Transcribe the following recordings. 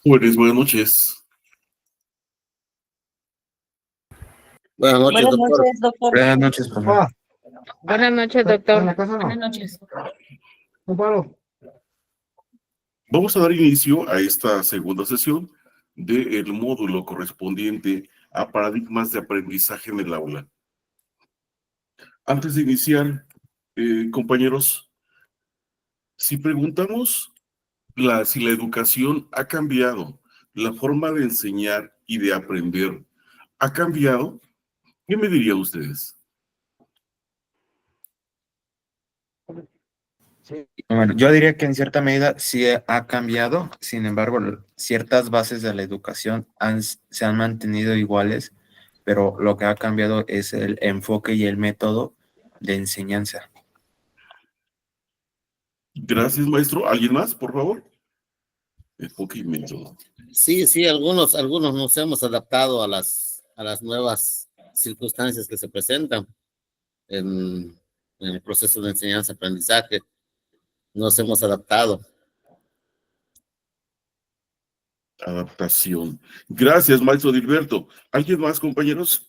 Buenas noches. Buenas noches, Buenas doctor. noches, doctor. Buenas noches, papá. Buenas noches, doctor. Buenas noches. Vamos a dar inicio a esta segunda sesión del módulo correspondiente a paradigmas de aprendizaje en el aula. Antes de iniciar, compañeros, si preguntamos si la educación ha cambiado, la forma de enseñar y de aprender ha cambiado, ¿qué me dirían ustedes? Bueno, yo diría que en cierta medida sí ha cambiado, sin embargo, ciertas bases de la educación se han mantenido iguales, pero lo que ha cambiado es el enfoque y el método de enseñanza. Gracias, maestro. ¿Alguien más, por favor? Enfoque y método. Sí, algunos nos hemos adaptado a las nuevas circunstancias que se presentan en el proceso de enseñanza-aprendizaje. Nos hemos adaptado. Adaptación. Gracias, maestro Dilberto. ¿Alguien más, compañeros?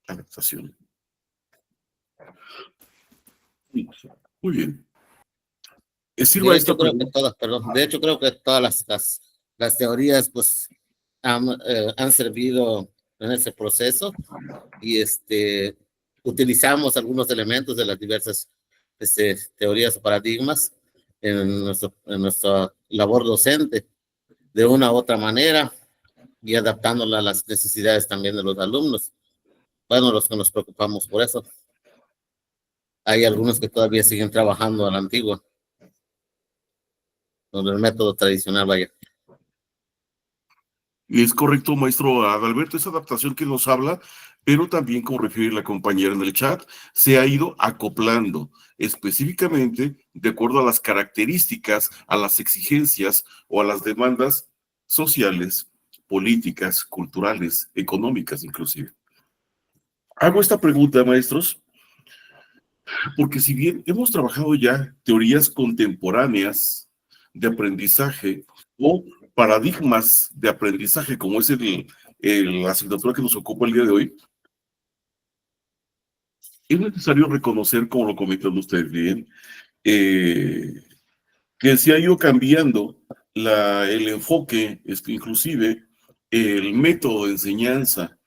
Adaptación. Muy bien. De hecho, creo que todas las teorías pues han servido en ese proceso y utilizamos algunos elementos de las diversas teorías o paradigmas en nuestra labor docente de una u otra manera y adaptándola a las necesidades también de los alumnos. Bueno, los que nos preocupamos por eso. Hay algunos que todavía siguen trabajando a la antigua, con el método tradicional, vaya. Es correcto, maestro Adalberto, esa adaptación que nos habla, pero también, como refiere la compañera en el chat, se ha ido acoplando específicamente de acuerdo a las características, a las exigencias o a las demandas sociales, políticas, culturales, económicas inclusive. Hago esta pregunta, maestros, porque si bien hemos trabajado ya teorías contemporáneas de aprendizaje o paradigmas de aprendizaje, como es la asignatura que nos ocupa el día de hoy, es necesario reconocer, como lo comentan ustedes bien, que se ha ido cambiando el enfoque, inclusive el método de enseñanza,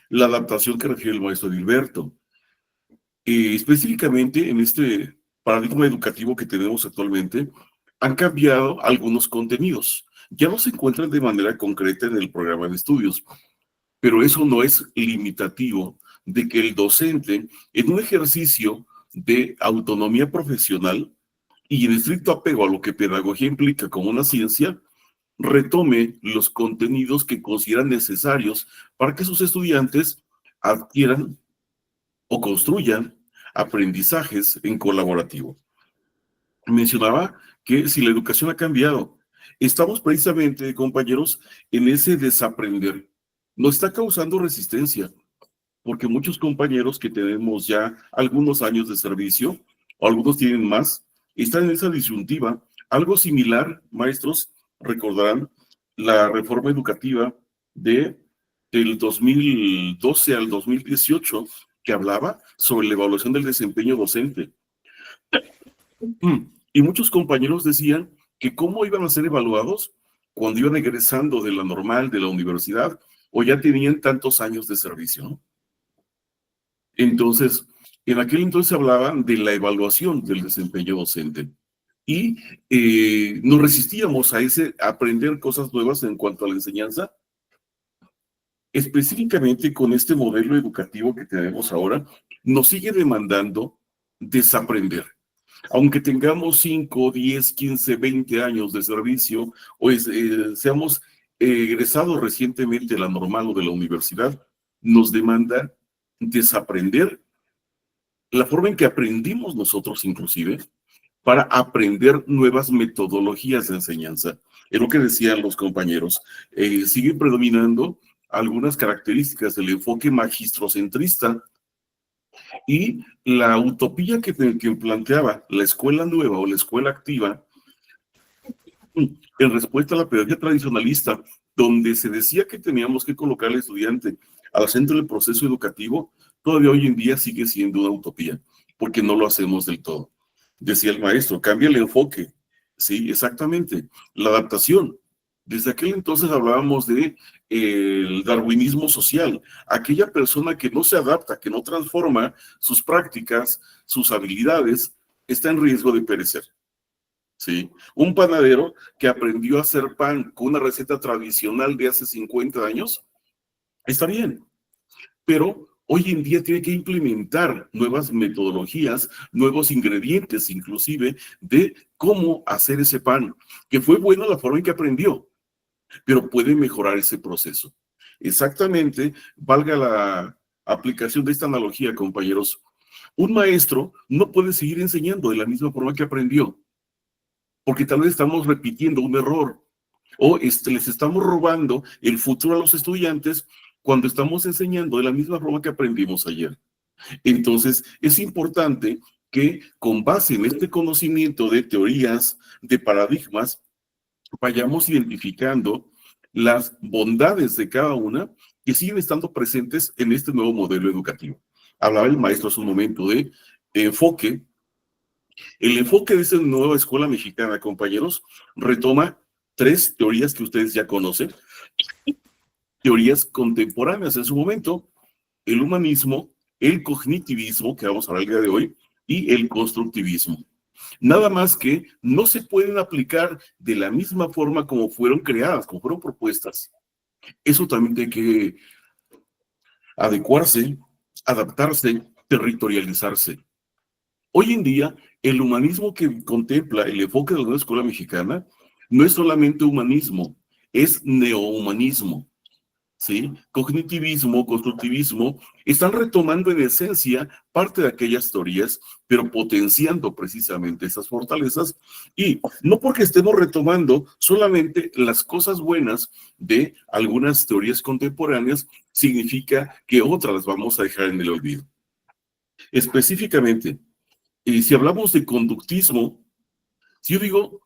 la adaptación que refiere el maestro Dilberto. Específicamente en este paradigma educativo que tenemos actualmente, han cambiado algunos contenidos. Ya no se encuentran de manera concreta en el programa de estudios, pero eso no es limitativo de que el docente, en un ejercicio de autonomía profesional y en estricto apego a lo que pedagogía implica como una ciencia, retome los contenidos que consideran necesarios para que sus estudiantes adquieran o construyan aprendizajes en colaborativo. Mencionaba que si la educación ha cambiado, estamos precisamente, compañeros, en ese desaprender. Nos está causando resistencia, porque muchos compañeros que tenemos ya algunos años de servicio, o algunos tienen más, están en esa disyuntiva. Algo similar, maestros, recordarán la reforma educativa del 2012 al 2018, que hablaba sobre la evaluación del desempeño docente. Y muchos compañeros decían que cómo iban a ser evaluados cuando iban egresando de la normal, de la universidad, o ya tenían tantos años de servicio, ¿no? Entonces, en aquel entonces hablaban de la evaluación del desempeño docente y nos resistíamos a aprender cosas nuevas en cuanto a la enseñanza. Específicamente con este modelo educativo que tenemos ahora, nos sigue demandando desaprender. Aunque tengamos 5, 10, 15, 20 años de servicio o seamos egresados recientemente de la normal o de la universidad, nos demanda desaprender la forma en que aprendimos nosotros inclusive para aprender nuevas metodologías de enseñanza. Es lo que decían los compañeros. Siguen predominando algunas características del enfoque magistrocentrista Y la utopía que planteaba la escuela nueva o la escuela activa, en respuesta a la pedagogía tradicionalista, donde se decía que teníamos que colocar al estudiante al centro del proceso educativo, todavía hoy en día sigue siendo una utopía, porque no lo hacemos del todo. Decía el maestro, cambia el enfoque. Sí, exactamente. La adaptación. Desde aquel entonces hablábamos de el darwinismo social, aquella persona que no se adapta, que no transforma sus prácticas, sus habilidades, está en riesgo de perecer. ¿Sí? Un panadero que aprendió a hacer pan con una receta tradicional de hace 50 años, está bien, pero hoy en día tiene que implementar nuevas metodologías, nuevos ingredientes inclusive, de cómo hacer ese pan, que fue bueno la forma en que aprendió, pero puede mejorar ese proceso. Exactamente, valga la aplicación de esta analogía, compañeros, un maestro no puede seguir enseñando de la misma forma que aprendió, porque tal vez estamos repitiendo un error o les estamos robando el futuro a los estudiantes cuando estamos enseñando de la misma forma que aprendimos ayer. Entonces, es importante que con base en este conocimiento de teorías, de paradigmas, vayamos identificando las bondades de cada una que siguen estando presentes en este nuevo modelo educativo. Hablaba el maestro hace un momento de enfoque. El enfoque de esta nueva escuela mexicana, compañeros, retoma 3 teorías que ustedes ya conocen, teorías contemporáneas en su momento, el humanismo, el cognitivismo, que vamos a hablar el día de hoy, y el constructivismo. Nada más que no se pueden aplicar de la misma forma como fueron creadas, como fueron propuestas. Eso también tiene que adecuarse, adaptarse, territorializarse. Hoy en día, el humanismo que contempla el enfoque de la nueva escuela mexicana no es solamente humanismo, es neohumanismo. ¿Sí? Cognitivismo, constructivismo, están retomando en esencia parte de aquellas teorías, pero potenciando precisamente esas fortalezas, y no porque estemos retomando solamente las cosas buenas de algunas teorías contemporáneas, significa que otras las vamos a dejar en el olvido. Específicamente, si hablamos de conductismo, si yo digo,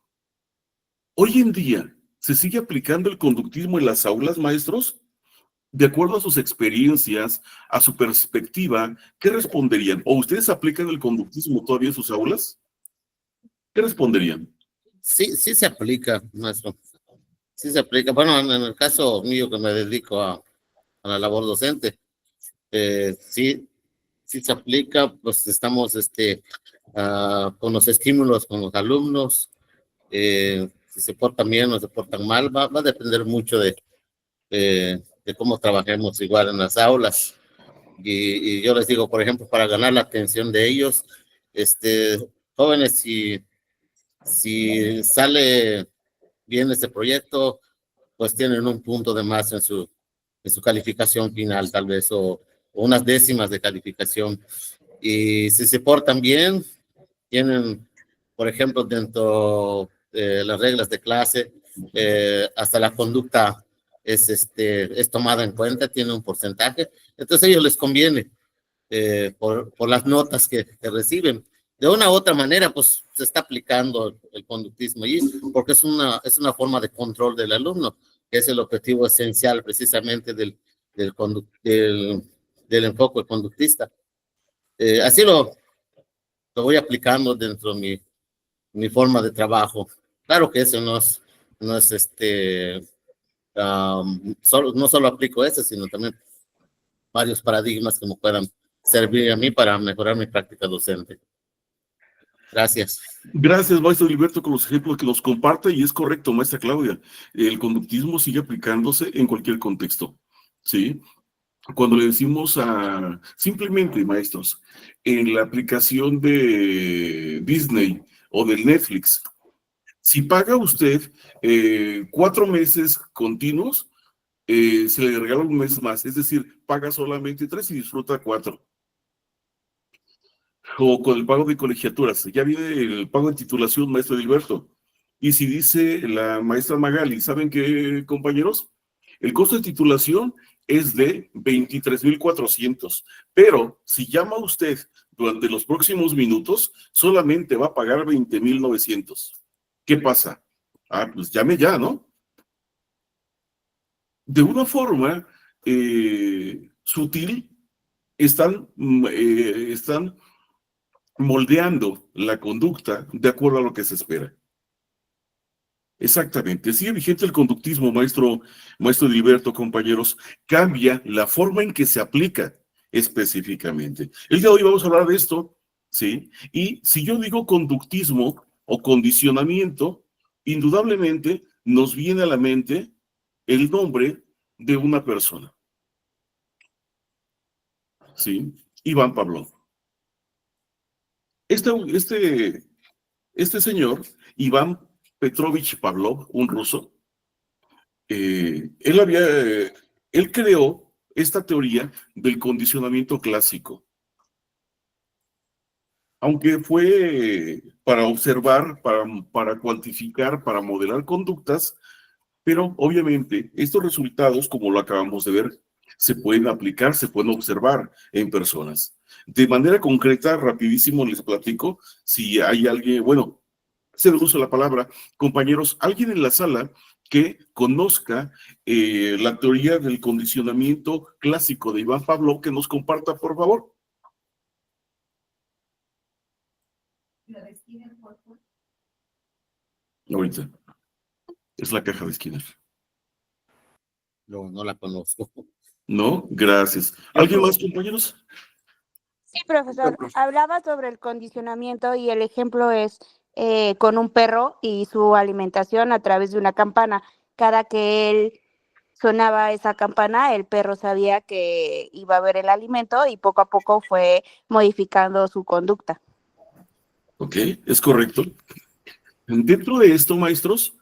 hoy en día, ¿se sigue aplicando el conductismo en las aulas, maestros? De acuerdo a sus experiencias, a su perspectiva, ¿qué responderían? ¿O ustedes aplican el conductismo todavía en sus aulas? ¿Qué responderían? Sí, sí se aplica, maestro. Sí se aplica. Bueno, en el caso mío que me dedico a la labor docente, sí se aplica, pues estamos con los estímulos con los alumnos, si se portan bien o se portan mal, va a depender mucho de cómo trabajemos igual en las aulas. Y yo les digo, por ejemplo, para ganar la atención de ellos, jóvenes, si sale bien este proyecto, pues tienen un punto de más en su calificación final, tal vez, o unas décimas de calificación. Y si se portan bien, tienen, por ejemplo, dentro de las reglas de clase, hasta la conducta es tomada en cuenta, tiene un porcentaje. Entonces a ellos les conviene por las notas que reciben. De una u otra manera, pues se está aplicando el conductismo allí, porque es una forma de control del alumno, que es el objetivo esencial precisamente del enfoque conductista. Así lo voy aplicando dentro de mi forma de trabajo. Claro que eso no es no solo aplico ese, sino también varios paradigmas que me puedan servir a mí para mejorar mi práctica docente. Gracias. Gracias, maestro Gilberto, con los ejemplos que nos comparte, y es correcto, maestra Claudia. El conductismo sigue aplicándose en cualquier contexto, ¿sí? Cuando le decimos simplemente, maestros, en la aplicación de Disney o del Netflix, si paga usted 4 meses continuos, se le regala un mes más, es decir, paga solamente 3 y disfruta 4. O con el pago de colegiaturas, ya viene el pago de titulación, maestro Gilberto. Y si dice la maestra Magali, ¿saben qué, compañeros? El costo de titulación es de 23,400. Pero si llama usted durante los próximos minutos, solamente va a pagar 20,900. ¿Qué pasa? Ah, pues llame ya, ¿no? De una forma sutil, están moldeando la conducta de acuerdo a lo que se espera. Exactamente. Sigue vigente el conductismo, maestro Edilberto, compañeros. Cambia la forma en que se aplica específicamente. El día de hoy vamos a hablar de esto, ¿sí? Y si yo digo conductismo o condicionamiento, indudablemente nos viene a la mente el nombre de una persona, ¿sí? Iván Pavlov. Este señor, Iván Petrovich Pavlov, un ruso, él creó esta teoría del condicionamiento clásico. Aunque fue para observar, para cuantificar, para modelar conductas, pero obviamente estos resultados, como lo acabamos de ver, se pueden aplicar, se pueden observar en personas. De manera concreta, rapidísimo les platico, si hay alguien, bueno, se me usa la palabra, compañeros, alguien en la sala que conozca la teoría del condicionamiento clásico de Iván Pavlov, que nos comparta, por favor. ¿La de Skinner, por favor? Ahorita. Es la caja de Skinner. No la conozco. No, gracias. ¿Alguien más, compañeros? Sí, profesor. Hablaba sobre el condicionamiento y el ejemplo es con un perro y su alimentación a través de una campana. Cada que él sonaba esa campana, el perro sabía que iba a haber el alimento y poco a poco fue modificando su conducta. Ok, es correcto. Dentro de esto, maestros,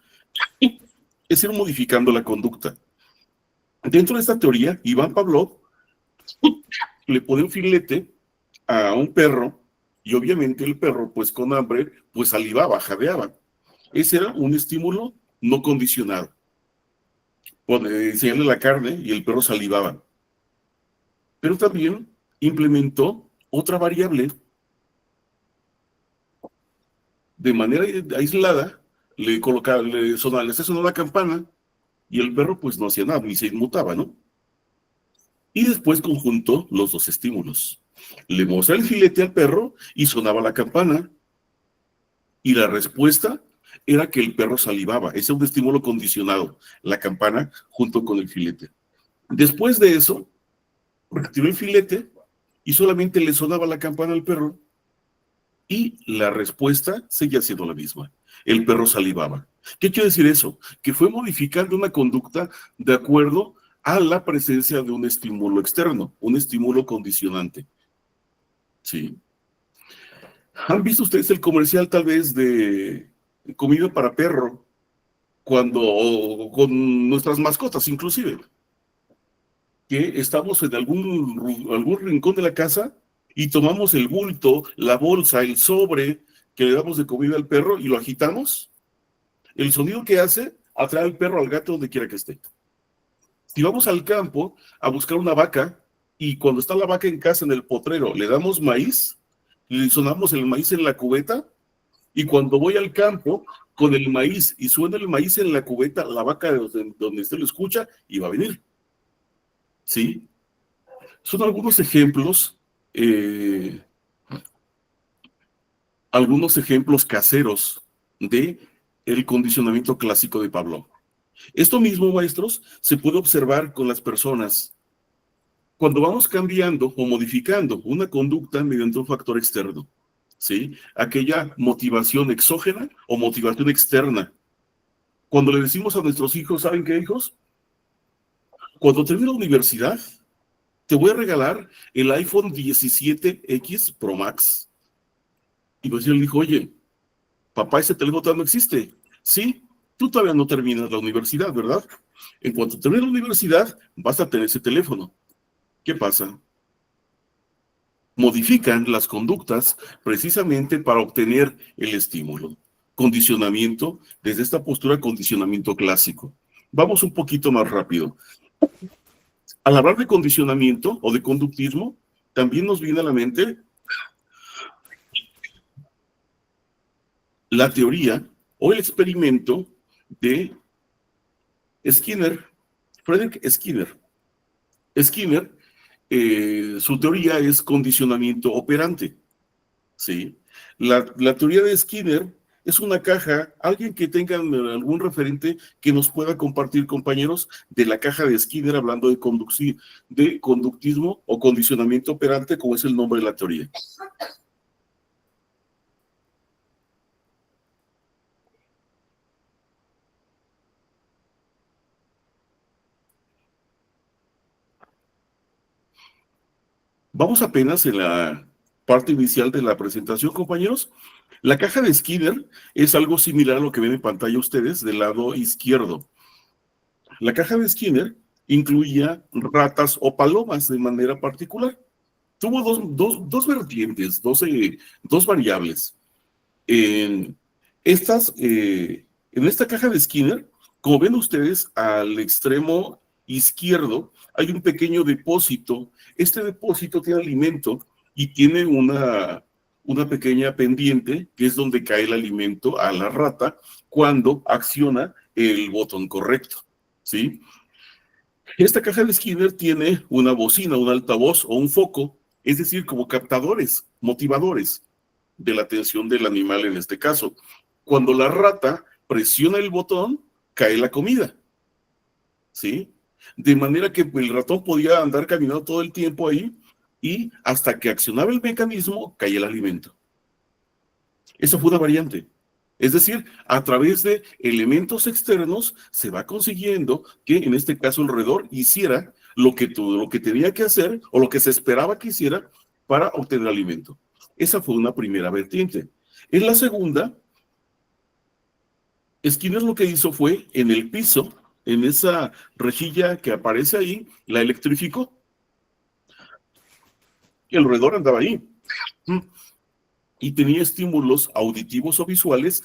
es ir modificando la conducta. Dentro de esta teoría, Iván Pavlov le pone un filete a un perro y obviamente el perro, pues con hambre, pues salivaba, jadeaba. Ese era un estímulo no condicionado. Enseñarle la carne y el perro salivaba. Pero también implementó otra variable. De manera aislada, le hacía sonar la campana y el perro pues no hacía nada, ni se inmutaba, ¿no? Y después conjuntó los dos estímulos. Le mostraba el filete al perro y sonaba la campana. Y la respuesta era que el perro salivaba. Ese es un estímulo condicionado, la campana junto con el filete. Después de eso, retiró el filete y solamente le sonaba la campana al perro y la respuesta seguía siendo la misma. El perro salivaba. ¿Qué quiere decir eso? Que fue modificando una conducta de acuerdo a la presencia de un estímulo externo, un estímulo condicionante. Sí. ¿Han visto ustedes el comercial tal vez de comida para perro? Con nuestras mascotas inclusive. Que estamos en algún rincón de la casa y tomamos el bulto, la bolsa, el sobre que le damos de comida al perro y lo agitamos. El sonido que hace atrae al perro, al gato, donde quiera que esté. Si vamos al campo a buscar una vaca y cuando está la vaca en casa en el potrero le damos maíz, le sonamos el maíz en la cubeta y cuando voy al campo con el maíz y suena el maíz en la cubeta, la vaca donde usted lo escucha y va a venir. ¿Sí? Son algunos ejemplos caseros de el condicionamiento clásico de Pavlov. Esto mismo, maestros, se puede observar con las personas. Cuando vamos cambiando o modificando una conducta mediante un factor externo, ¿sí? Aquella motivación exógena o motivación externa. Cuando le decimos a nuestros hijos, ¿saben qué, hijos? Cuando termine la universidad, te voy a regalar el iPhone 17X Pro Max. Y pues él dijo, oye, papá, ese teléfono todavía no existe. Sí, tú todavía no terminas la universidad, ¿verdad? En cuanto termines la universidad, vas a tener ese teléfono. ¿Qué pasa? Modifican las conductas precisamente para obtener el estímulo. Condicionamiento, desde esta postura, condicionamiento clásico. Vamos un poquito más rápido. Al hablar de condicionamiento o de conductismo, también nos viene a la mente la teoría o el experimento de Skinner, Frederick Skinner. Skinner, su teoría es condicionamiento operante, ¿sí? La teoría de Skinner es una caja, alguien que tengan algún referente que nos pueda compartir, compañeros, de la caja de Skinner, hablando de conductismo o condicionamiento operante, como es el nombre de la teoría. Vamos apenas en la parte inicial de la presentación, compañeros. La caja de Skinner es algo similar a lo que ven en pantalla ustedes del lado izquierdo. La caja de Skinner incluía ratas o palomas de manera particular. Tuvo dos vertientes, dos variables. En esta caja de Skinner, como ven ustedes, al extremo izquierdo hay un pequeño depósito. Este depósito tiene alimento y tiene una pequeña pendiente, que es donde cae el alimento a la rata cuando acciona el botón correcto, ¿sí? Esta caja de Skinner tiene una bocina, un altavoz o un foco, es decir, como captadores, motivadores de la atención del animal en este caso. Cuando la rata presiona el botón, cae la comida, ¿sí? De manera que el ratón podía andar caminando todo el tiempo ahí y hasta que accionaba el mecanismo, caía el alimento. Esa fue una variante. Es decir, a través de elementos externos se va consiguiendo que en este caso el roedor hiciera lo que tenía que hacer o lo que se esperaba que hiciera para obtener alimento. Esa fue una primera vertiente. En la segunda, Skinner lo que hizo fue en el piso, en esa rejilla que aparece ahí, la electrificó. Y el roedor andaba ahí. Y tenía estímulos auditivos o visuales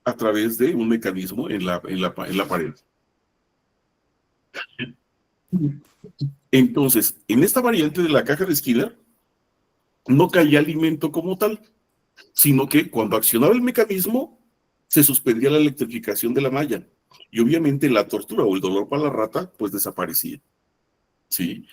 a través de un mecanismo en la pared. Entonces, en esta variante de la caja de Skinner, no caía alimento como tal, sino que cuando accionaba el mecanismo, se suspendía la electrificación de la malla. Y obviamente la tortura o el dolor para la rata, pues desaparecía. ¿Sí?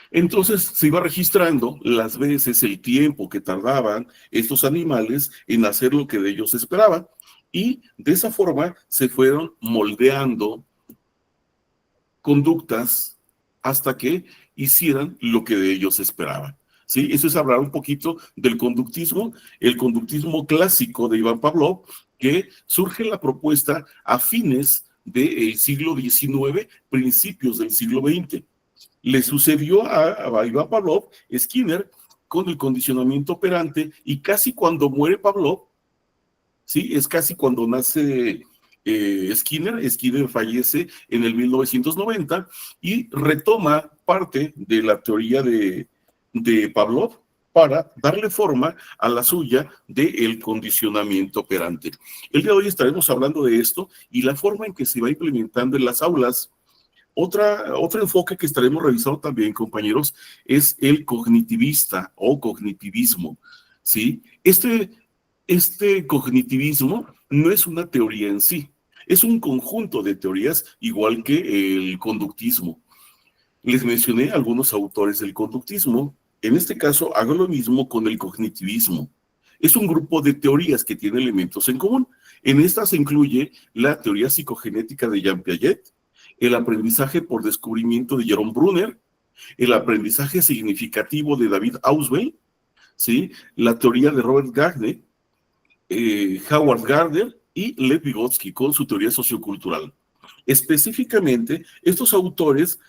Entonces se iba registrando las veces, el tiempo que tardaban estos animales en hacer lo que de ellos se esperaba. Y de esa forma se fueron moldeando conductas hasta que hicieran lo que de ellos se esperaba. ¿Sí? Eso es hablar un poquito del conductismo, el conductismo clásico de Iván Pavlov, que surge la propuesta a fines del siglo XIX, principios del siglo XX. Le sucedió a Iván Pavlov, Skinner, con el condicionamiento operante, y casi cuando muere Pavlov, ¿sí? Es casi cuando nace Skinner fallece en el 1990 y retoma parte de la teoría de Pavlov para darle forma a la suya del condicionamiento operante. El día de hoy estaremos hablando de esto y la forma en que se va implementando en las aulas. Otro enfoque que estaremos revisando también, compañeros, es el cognitivista o cognitivismo, ¿sí? Este cognitivismo no es una teoría en sí, es un conjunto de teorías igual que el conductismo. Les mencioné algunos autores del conductismo. En este caso, hago lo mismo con el cognitivismo. Es un grupo de teorías que tiene elementos en común. En estas se incluye la teoría psicogenética de Jean Piaget, el aprendizaje por descubrimiento de Jerome Brunner, el aprendizaje significativo de David Ausubel, ¿sí? La teoría de Robert Gagné, Howard Gardner y Lev Vygotsky con su teoría sociocultural. Específicamente, estos autores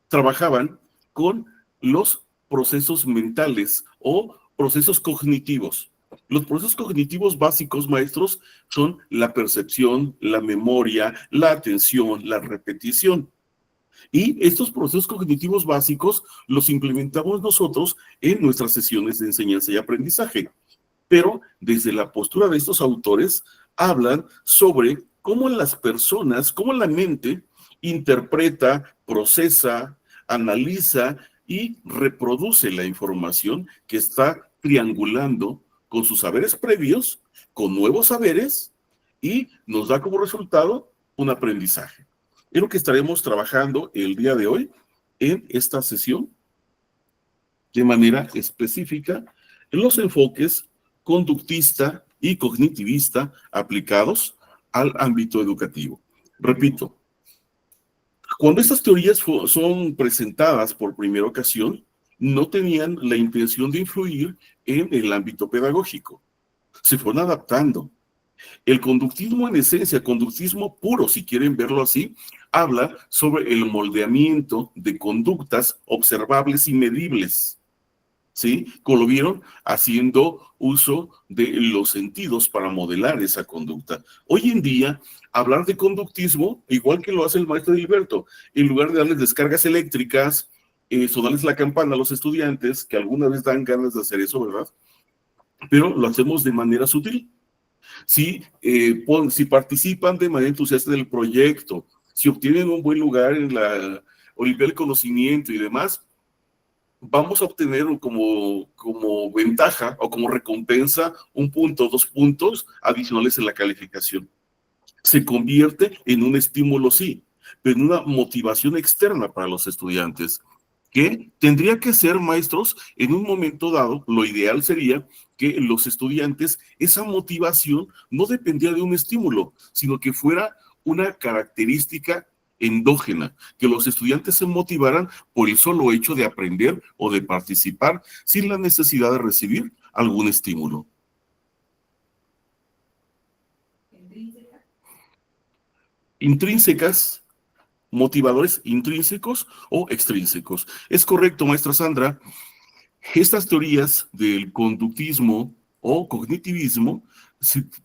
trabajaban con los procesos mentales o procesos cognitivos. Los procesos cognitivos básicos, maestros, son la percepción, la memoria, la atención, la repetición. Y estos procesos cognitivos básicos los implementamos nosotros en nuestras sesiones de enseñanza y aprendizaje. Pero desde la postura de estos autores hablan sobre cómo las personas, cómo la mente interpreta, procesa, analiza y reproduce la información que está triangulando con sus saberes previos, con nuevos saberes, y nos da como resultado un aprendizaje. Es lo que estaremos trabajando el día de hoy en esta sesión de manera específica en los enfoques conductista y cognitivista aplicados al ámbito educativo. Repito, cuando estas teorías son presentadas por primera ocasión, no tenían la intención de influir en el ámbito pedagógico. Se fueron adaptando. El conductismo en esencia, conductismo puro, si quieren verlo así, habla sobre el moldeamiento de conductas observables y medibles, ¿sí? Como lo vieron, haciendo uso de los sentidos para modelar esa conducta. Hoy en día, hablar de conductismo, igual que lo hace el maestro Gilberto, en lugar de darles descargas eléctricas, sonarles la campana a los estudiantes, que alguna vez dan ganas de hacer eso, ¿verdad? Pero lo hacemos de manera sutil. Si participan de manera entusiasta del proyecto, si obtienen un buen lugar en la Olimpiada del Conocimiento y demás, vamos a obtener como ventaja o como recompensa 1 punto, 2 puntos adicionales en la calificación. Se convierte en un estímulo, sí, pero en una motivación externa para los estudiantes, que tendría que ser, maestros, en un momento dado. Lo ideal sería que los estudiantes, esa motivación no dependía de un estímulo, sino que fuera una característica endógena, que los estudiantes se motivaran por el solo hecho de aprender o de participar sin la necesidad de recibir algún estímulo. Intrínsecas, motivadores intrínsecos o extrínsecos. Es correcto, maestra Sandra. Estas teorías del conductismo o cognitivismo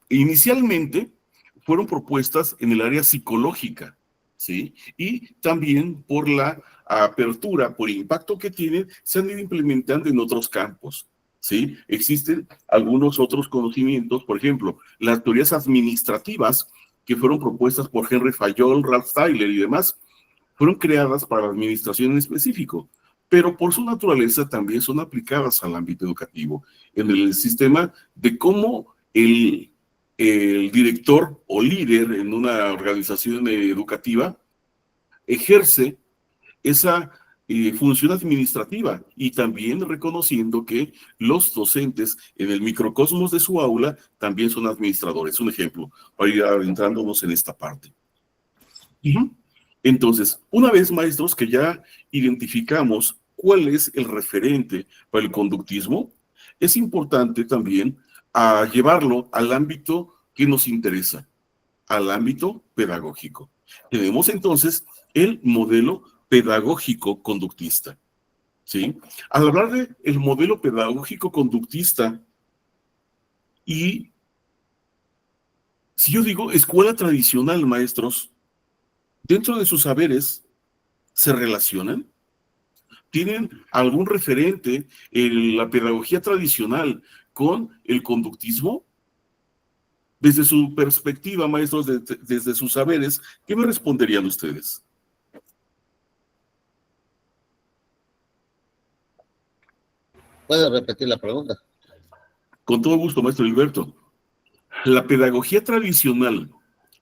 inicialmente fueron propuestas en el área psicológica, ¿sí? Y también por la apertura, por el impacto que tienen, se han ido implementando en otros campos, ¿sí? Existen algunos otros conocimientos, por ejemplo, las teorías administrativas que fueron propuestas por Henry Fayol, Ralph Tyler y demás, fueron creadas para la administración en específico, pero por su naturaleza también son aplicadas al ámbito educativo, en el sistema de cómo el director o líder en una organización educativa ejerce esa función administrativa, y también reconociendo que los docentes en el microcosmos de su aula también son administradores. Un ejemplo, para ir adentrándonos en esta parte. Entonces, una vez, maestros, que ya identificamos cuál es el referente para el conductismo, es importante también llevarlo al ámbito que nos interesa, al ámbito pedagógico. Tenemos entonces el modelo pedagógico conductista, ¿sí? Al hablar del modelo pedagógico conductista, y si yo digo escuela tradicional, maestros, dentro de sus saberes, ¿se relacionan? ¿Tienen algún referente en la pedagogía tradicional con el conductismo? Desde su perspectiva, maestros, desde sus saberes, ¿qué me responderían ustedes? ¿Puedo repetir la pregunta? Con todo gusto, maestro Gilberto. ¿La pedagogía tradicional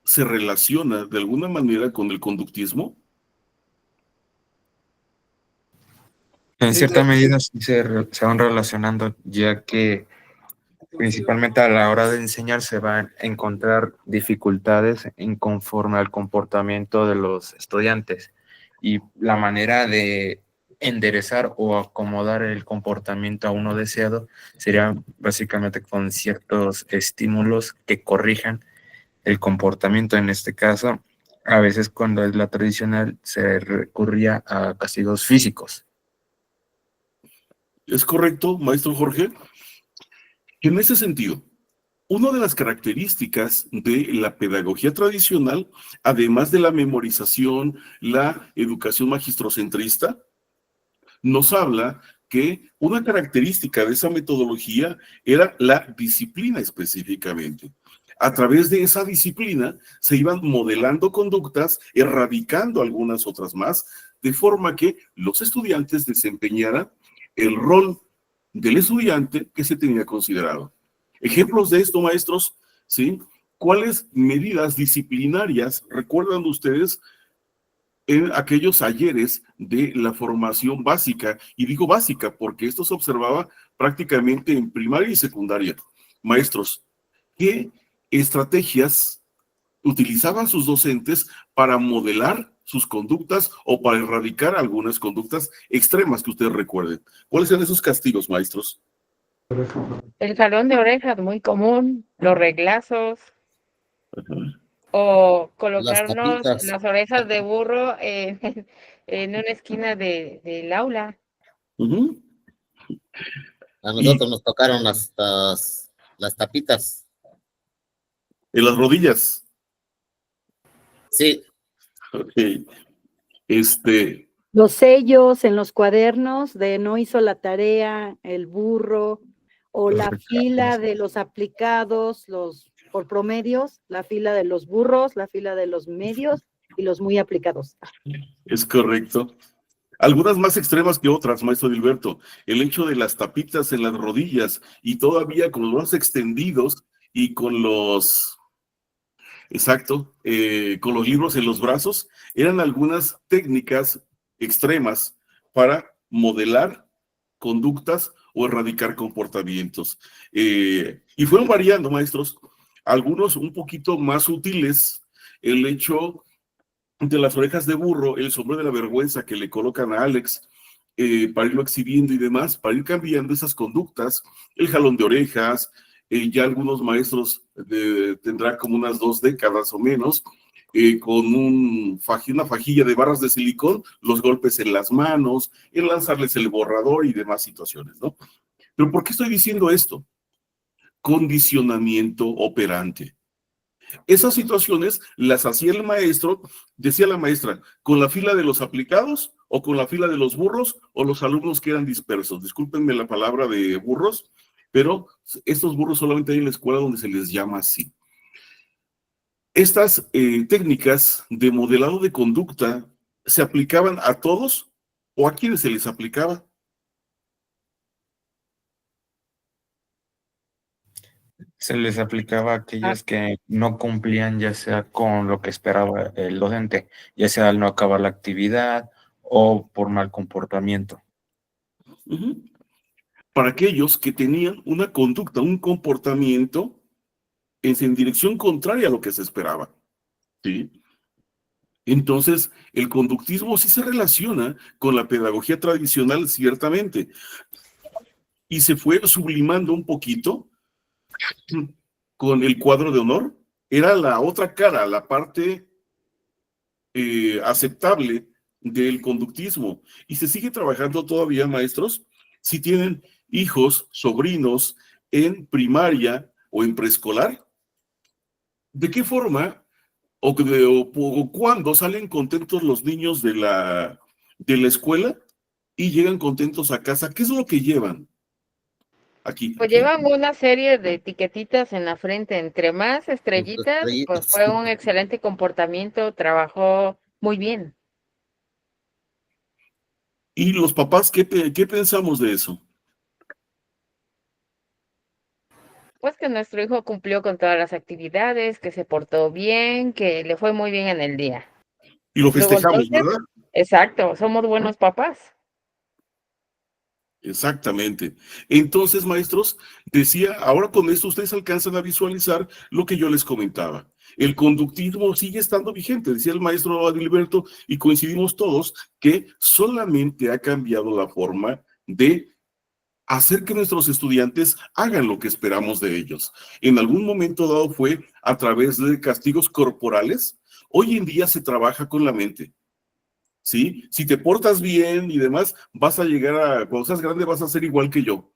se relaciona de alguna manera con el conductismo? En cierta medida sí se van relacionando, ya que principalmente a la hora de enseñar se van a encontrar dificultades en conforme al comportamiento de los estudiantes, y la manera de enderezar o acomodar el comportamiento a uno deseado sería básicamente con ciertos estímulos que corrijan el comportamiento. En este caso, a veces cuando es la tradicional se recurría a castigos físicos. ¿Es correcto, maestro Jorge? En ese sentido, una de las características de la pedagogía tradicional, además de la memorización, la educación magistrocentrista, nos habla que una característica de esa metodología era la disciplina específicamente. A través de esa disciplina se iban modelando conductas, erradicando algunas otras más, de forma que los estudiantes desempeñaran el rol del estudiante que se tenía considerado. Ejemplos de esto, maestros, ¿sí? ¿Cuáles medidas disciplinarias recuerdan ustedes en aquellos ayeres de la formación básica? Y digo básica porque esto se observaba prácticamente en primaria y secundaria. Maestros, ¿qué estrategias utilizaban sus docentes para modelar sus conductas o para erradicar algunas conductas extremas que ustedes recuerden? ¿Cuáles eran esos castigos, maestros? El jalón de orejas, muy común, los reglazos, Ajá. o Las colocarnos tapitas. las orejas de burro en una esquina del aula. Ujú. A nosotros nos tocaron las tapitas. En las rodillas. Sí, Ok. Los sellos en los cuadernos de no hizo la tarea, el burro, o la fila de los aplicados, los por promedios, la fila de los burros, la fila de los medios y los muy aplicados. Es correcto. Algunas más extremas que otras, maestro Dilberto. El hecho de las tapitas en las rodillas y todavía con los brazos extendidos y con los, exacto, con los libros en los brazos, eran algunas técnicas extremas para modelar conductas o erradicar comportamientos. Y fueron variando, maestros, algunos un poquito más útiles, el hecho de las orejas de burro, el sombrero de la vergüenza que le colocan a Alex, para irlo exhibiendo y demás, para ir cambiando esas conductas, el jalón de orejas, ya algunos maestros tendrán como unas 2 décadas o menos, con una fajilla de barras de silicón, los golpes en las manos, el lanzarles el borrador y demás situaciones, ¿no? Pero ¿por qué estoy diciendo esto? Condicionamiento operante. Esas situaciones las hacía el maestro, decía la maestra, con la fila de los aplicados o con la fila de los burros o los alumnos que eran dispersos. Discúlpenme la palabra de burros, pero estos burros solamente hay en la escuela donde se les llama así. Estas técnicas de modelado de conducta se aplicaban a todos o a quienes se les aplicaba. Se les aplicaba a aquellos que no cumplían ya sea con lo que esperaba el docente, ya sea al no acabar la actividad o por mal comportamiento. Ujú. Para aquellos que tenían una conducta, un comportamiento en dirección contraria a lo que se esperaba. ¿Sí? Entonces, el conductismo sí se relaciona con la pedagogía tradicional, ciertamente, y se fue sublimando un poquito con el cuadro de honor. Era la otra cara, la parte aceptable del conductismo. Y se sigue trabajando todavía, maestros, si tienen hijos, sobrinos en primaria o en preescolar. ¿De qué forma o cuándo salen contentos los niños de la escuela y llegan contentos a casa? ¿Qué es lo que llevan? Aquí. Pues llevan una serie de etiquetitas en la frente. Entre más estrellitas, pues fue un excelente comportamiento, trabajó muy bien. ¿Y los papás qué pensamos de eso? Pues que nuestro hijo cumplió con todas las actividades, que se portó bien, que le fue muy bien en el día. Y lo Luego, festejamos, entonces, ¿verdad? exacto, somos buenos papás. Exactamente. Entonces, maestros, decía, ahora con esto ustedes alcanzan a visualizar lo que yo les comentaba. El conductismo sigue estando vigente, decía el maestro Adilberto, y coincidimos todos que solamente ha cambiado la forma de hacer que nuestros estudiantes hagan lo que esperamos de ellos. En algún momento dado fue a través de castigos corporales. Hoy en día se trabaja con la mente. ¿Sí? Si te portas bien y demás, vas a llegar cuando seas grande vas a ser igual que yo.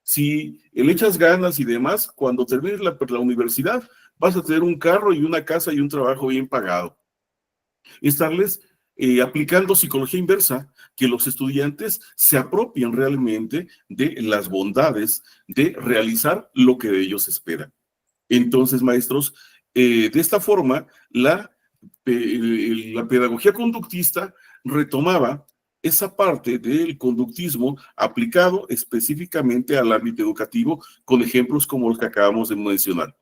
Si le echas ganas y demás, cuando termines la universidad, vas a tener un carro y una casa y un trabajo bien pagado. Estarles aplicando psicología inversa, que los estudiantes se apropien realmente de las bondades de realizar lo que de ellos esperan. Entonces, maestros, de esta forma, la pedagogía conductista retomaba esa parte del conductismo aplicado específicamente al ámbito educativo, con ejemplos como los que acabamos de mencionar.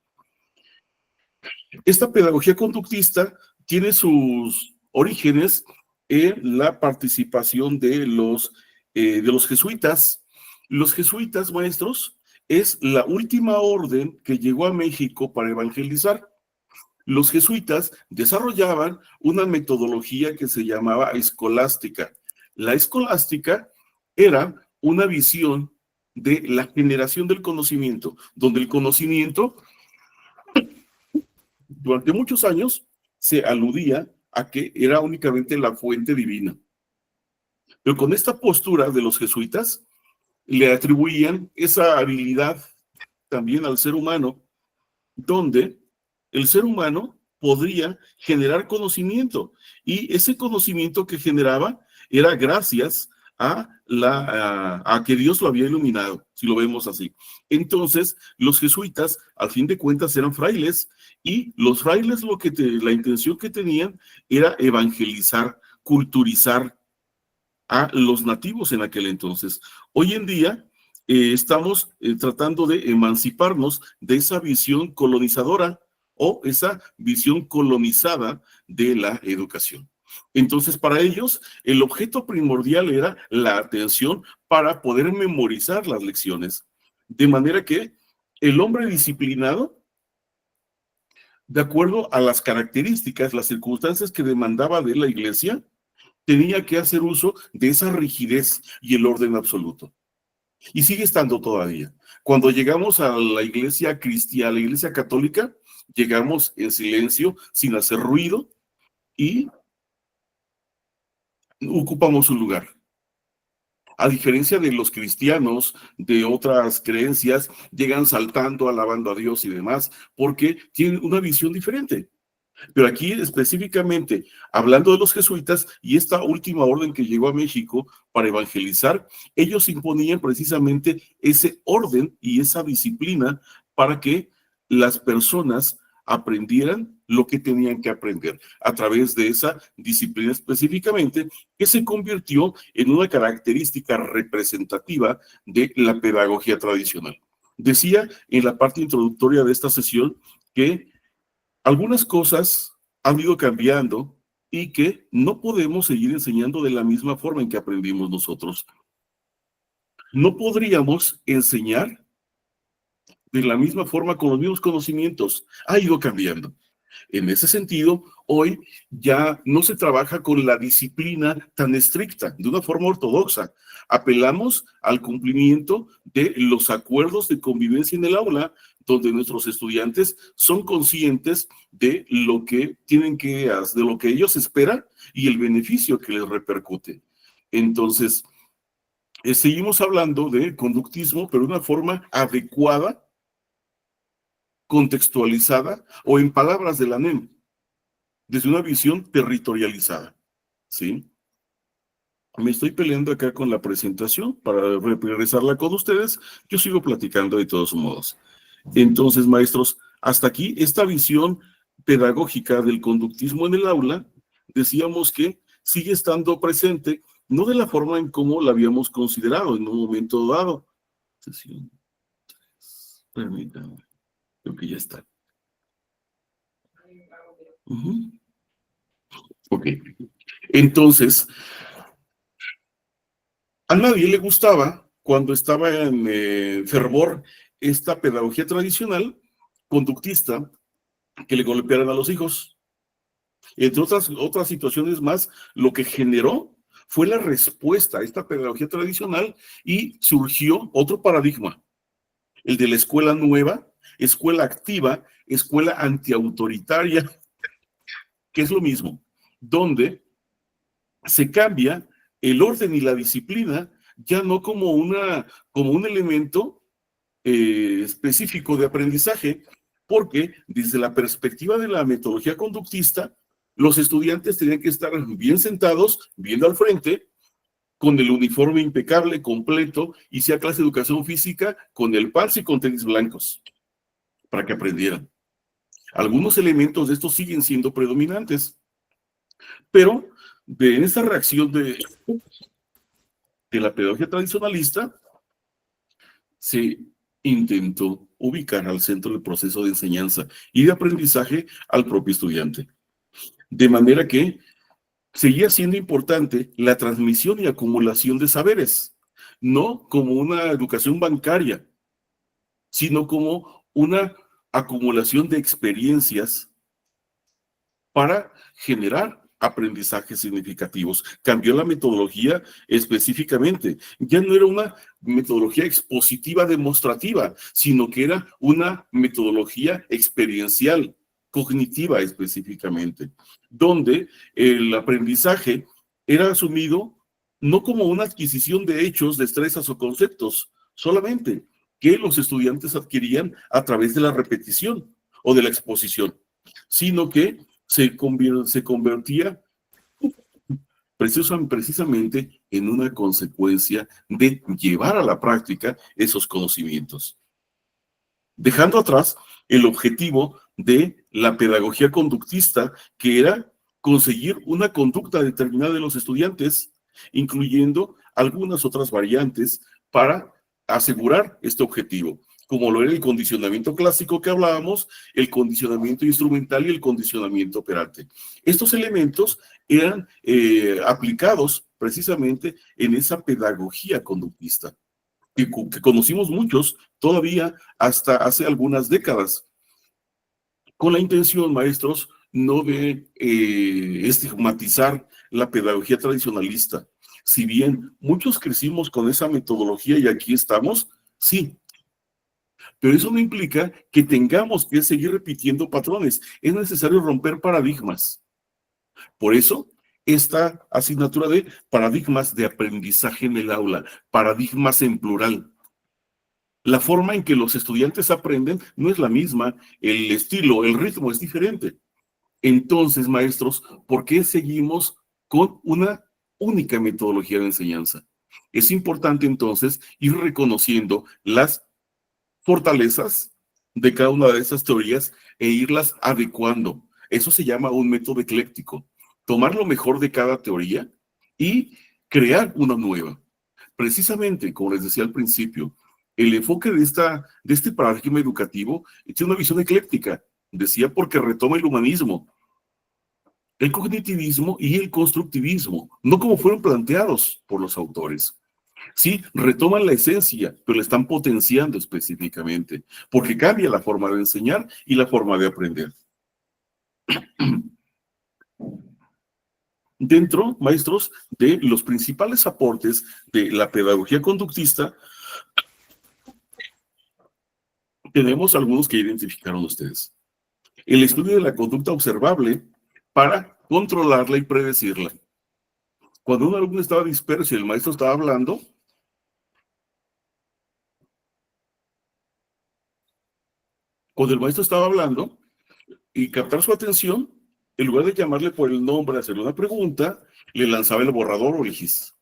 Esta pedagogía conductista tiene sus orígenes en la participación de los jesuitas. Los jesuitas, maestros, es la última orden que llegó a México para evangelizar. Los jesuitas desarrollaban una metodología que se llamaba escolástica. La escolástica era una visión de la generación del conocimiento, donde el conocimiento durante muchos años se aludía a que era únicamente la fuente divina. Pero con esta postura de los jesuitas, le atribuían esa habilidad también al ser humano, donde el ser humano podría generar conocimiento, y ese conocimiento que generaba era gracias a que Dios lo había iluminado, si lo vemos así. Entonces, los jesuitas, al fin de cuentas, eran frailes, y los frailes la intención que tenían era evangelizar, culturizar a los nativos en aquel entonces. Hoy en día estamos tratando de emanciparnos de esa visión colonizadora o esa visión colonizada de la educación. Entonces, para ellos, el objeto primordial era la atención para poder memorizar las lecciones. De manera que el hombre disciplinado, de acuerdo a las características, las circunstancias que demandaba de la iglesia, tenía que hacer uso de esa rigidez y el orden absoluto. Y sigue estando todavía. Cuando llegamos a la iglesia cristiana, a la iglesia católica, llegamos en silencio, sin hacer ruido, y ocupamos un lugar. A diferencia de los cristianos de otras creencias, llegan saltando, alabando a Dios y demás, porque tienen una visión diferente. Pero aquí específicamente, hablando de los jesuitas y esta última orden que llegó a México para evangelizar, ellos imponían precisamente ese orden y esa disciplina para que las personas aprendieran lo que tenían que aprender a través de esa disciplina específicamente, que se convirtió en una característica representativa de la pedagogía tradicional. Decía en la parte introductoria de esta sesión que algunas cosas han ido cambiando y que no podemos seguir enseñando de la misma forma en que aprendimos nosotros. No podríamos enseñar de la misma forma con los mismos conocimientos. Ha ido cambiando. En ese sentido, hoy ya no se trabaja con la disciplina tan estricta, de una forma ortodoxa. Apelamos al cumplimiento de los acuerdos de convivencia en el aula, donde nuestros estudiantes son conscientes de lo que tienen que hacer, de lo que ellos esperan y el beneficio que les repercute. Entonces, seguimos hablando de conductismo, pero de una forma adecuada, contextualizada, o en palabras de la NEM, desde una visión territorializada, ¿sí? Me estoy peleando acá con la presentación para regresarla con ustedes. Yo sigo platicando de todos modos. Entonces, maestros, hasta aquí esta visión pedagógica del conductismo en el aula, decíamos que sigue estando presente, no de la forma en cómo la habíamos considerado en un momento dado. Sesión 3. Permítanme. Creo que ya está. Ok. Entonces, a nadie le gustaba, cuando estaba en fervor esta pedagogía tradicional, conductista, que le golpearan a los hijos. Entre otras situaciones más, lo que generó fue la respuesta a esta pedagogía tradicional y surgió otro paradigma, el de la escuela nueva, escuela activa, escuela antiautoritaria, que es lo mismo, donde se cambia el orden y la disciplina, ya no como un elemento específico de aprendizaje, porque desde la perspectiva de la metodología conductista, los estudiantes tenían que estar bien sentados, viendo al frente, con el uniforme impecable, completo, y si a clase de educación física, con el pants y con tenis blancos, para que aprendieran. Algunos elementos de estos siguen siendo predominantes, pero de esta reacción de la pedagogía tradicionalista, se intentó ubicar al centro del proceso de enseñanza y de aprendizaje al propio estudiante. De manera que seguía siendo importante la transmisión y acumulación de saberes, no como una educación bancaria, sino como una acumulación de experiencias para generar aprendizajes significativos. Cambió la metodología específicamente. Ya no era una metodología expositiva demostrativa, sino que era una metodología experiencial, cognitiva específicamente, donde el aprendizaje era asumido no como una adquisición de hechos, destrezas o conceptos solamente, que los estudiantes adquirían a través de la repetición o de la exposición, sino que se convertía precisamente en una consecuencia de llevar a la práctica esos conocimientos, dejando atrás el objetivo de la pedagogía conductista, que era conseguir una conducta determinada de los estudiantes, incluyendo algunas otras variantes para asegurar este objetivo, como lo era el condicionamiento clásico que hablábamos, el condicionamiento instrumental y el condicionamiento operante. Estos elementos eran aplicados precisamente en esa pedagogía conductista, que conocimos muchos todavía hasta hace algunas décadas, con la intención, maestros, no de estigmatizar la pedagogía tradicionalista. Si bien muchos crecimos con esa metodología y aquí estamos, sí, pero eso no implica que tengamos que seguir repitiendo patrones. Es necesario romper paradigmas. Por eso, esta asignatura de paradigmas de aprendizaje en el aula, paradigmas en plural. La forma en que los estudiantes aprenden no es la misma, el estilo, el ritmo es diferente. Entonces, maestros, ¿por qué seguimos con una única metodología de enseñanza? Es importante entonces ir reconociendo las fortalezas de cada una de esas teorías e irlas adecuando. Eso se llama un método ecléctico. Tomar lo mejor de cada teoría y crear una nueva. Precisamente, como les decía al principio, el enfoque de este paradigma educativo tiene una visión ecléctica. Decía porque retoma el humanismo, el cognitivismo y el constructivismo, no como fueron planteados por los autores. Sí, retoman la esencia, pero la están potenciando específicamente, porque cambia la forma de enseñar y la forma de aprender. Dentro, maestros, de los principales aportes de la pedagogía conductista, tenemos algunos que identificaron ustedes. El estudio de la conducta observable para controlarla y predecirla. Cuando un alumno estaba disperso y el maestro estaba hablando, y captar su atención, en lugar de llamarle por el nombre, hacerle una pregunta, le lanzaba el borrador o el GIS,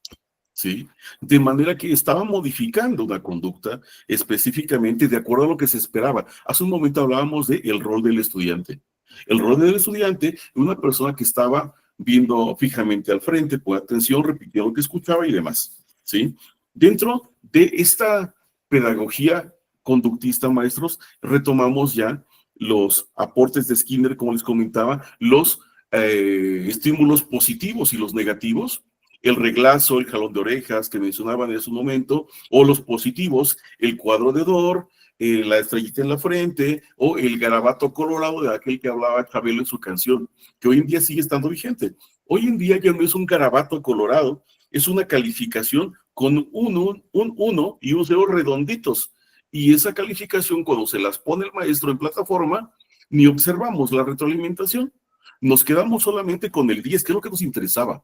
¿sí? De manera que estaba modificando una conducta específicamente de acuerdo a lo que se esperaba. Hace un momento hablábamos del rol del estudiante. El rol del estudiante es una persona que estaba viendo fijamente al frente, con atención, repitiendo lo que escuchaba y demás, ¿sí? Dentro de esta pedagogía conductista, maestros, retomamos ya los aportes de Skinner, como les comentaba, los estímulos positivos y los negativos, el reglazo, el jalón de orejas que mencionaban en su momento, o los positivos, el cuadro de Dor, la estrellita en la frente, o el garabato colorado de aquel que hablaba Chabelo en su canción, que hoy en día sigue estando vigente. Hoy en día ya no es un garabato colorado, es una calificación con un 1 y un 0 redonditos. Y esa calificación, cuando se las pone el maestro en plataforma, ni observamos la retroalimentación. Nos quedamos solamente con el 10, que es lo que nos interesaba.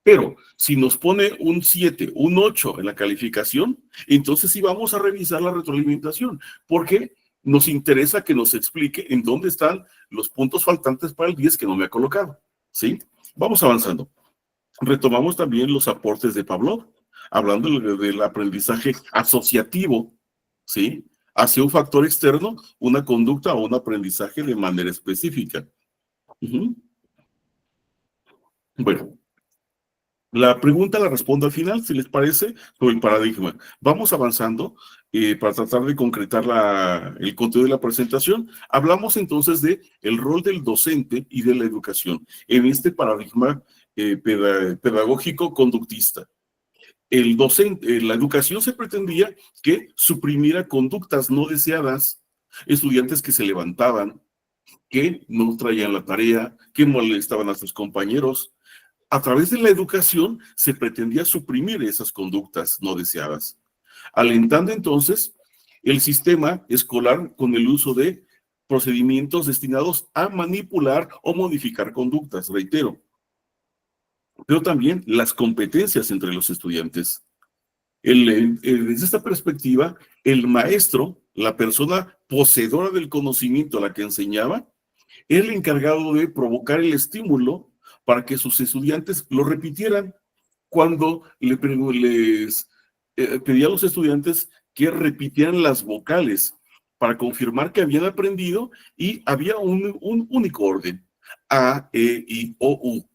Pero si nos pone un 7, un 8 en la calificación, entonces sí vamos a revisar la retroalimentación, porque nos interesa que nos explique en dónde están los puntos faltantes para el 10 que no me ha colocado, ¿sí? Vamos avanzando. Retomamos también los aportes de Pavlov, hablando del aprendizaje asociativo, ¿sí? Hacia un factor externo, una conducta o un aprendizaje de manera específica. Bueno, La pregunta la respondo al final, si les parece, sobre el paradigma. Vamos avanzando para tratar de concretar el contenido de la presentación. Hablamos entonces de el rol del docente y de la educación en este paradigma pedagógico conductista. El docente, la educación se pretendía que suprimiera conductas no deseadas, estudiantes que se levantaban, que no traían la tarea, que molestaban a sus compañeros. A través de la educación se pretendía suprimir esas conductas no deseadas, alentando entonces el sistema escolar con el uso de procedimientos destinados a manipular o modificar conductas, reitero, pero también las competencias entre los estudiantes. Desde esta perspectiva, el maestro, la persona poseedora del conocimiento a la que enseñaba, era el encargado de provocar el estímulo para que sus estudiantes lo repitieran. Cuando les pedía a los estudiantes que repitieran las vocales para confirmar que habían aprendido y había un único orden, A, E, I, O, U.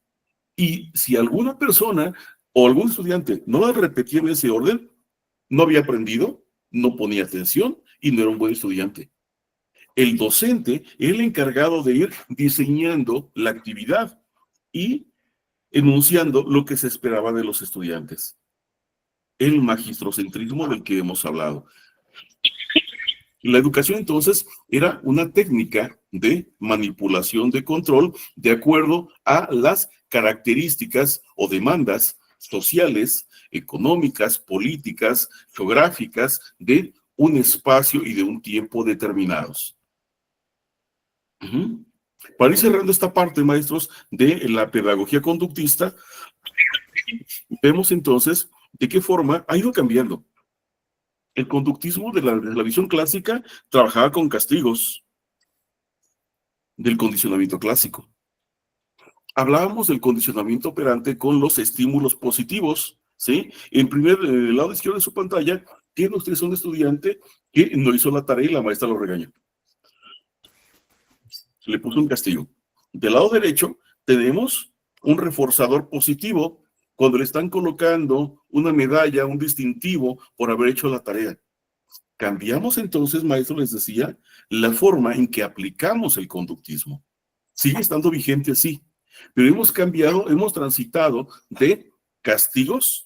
Y si alguna persona o algún estudiante no la repetía en ese orden, no había aprendido, no ponía atención y no era un buen estudiante. El docente era el encargado de ir diseñando la actividad y enunciando lo que se esperaba de los estudiantes. El magistrocentrismo del que hemos hablado. La educación entonces era una técnica de manipulación de control de acuerdo a las características o demandas sociales, económicas, políticas, geográficas de un espacio y de un tiempo determinados. Para ir cerrando esta parte, maestros, de la pedagogía conductista, vemos entonces de qué forma ha ido cambiando. El conductismo de la visión clásica trabajaba con castigos del condicionamiento clásico. Hablábamos del condicionamiento operante con los estímulos positivos, ¿sí? En primer lado izquierdo de su pantalla, tiene usted un estudiante que no hizo la tarea y la maestra lo regañó. Se le puso un castigo. Del lado derecho tenemos un reforzador positivo cuando le están colocando una medalla, un distintivo por haber hecho la tarea. Cambiamos entonces, maestro, les decía, la forma en que aplicamos el conductismo. Sigue estando vigente así, pero hemos cambiado, hemos transitado de castigos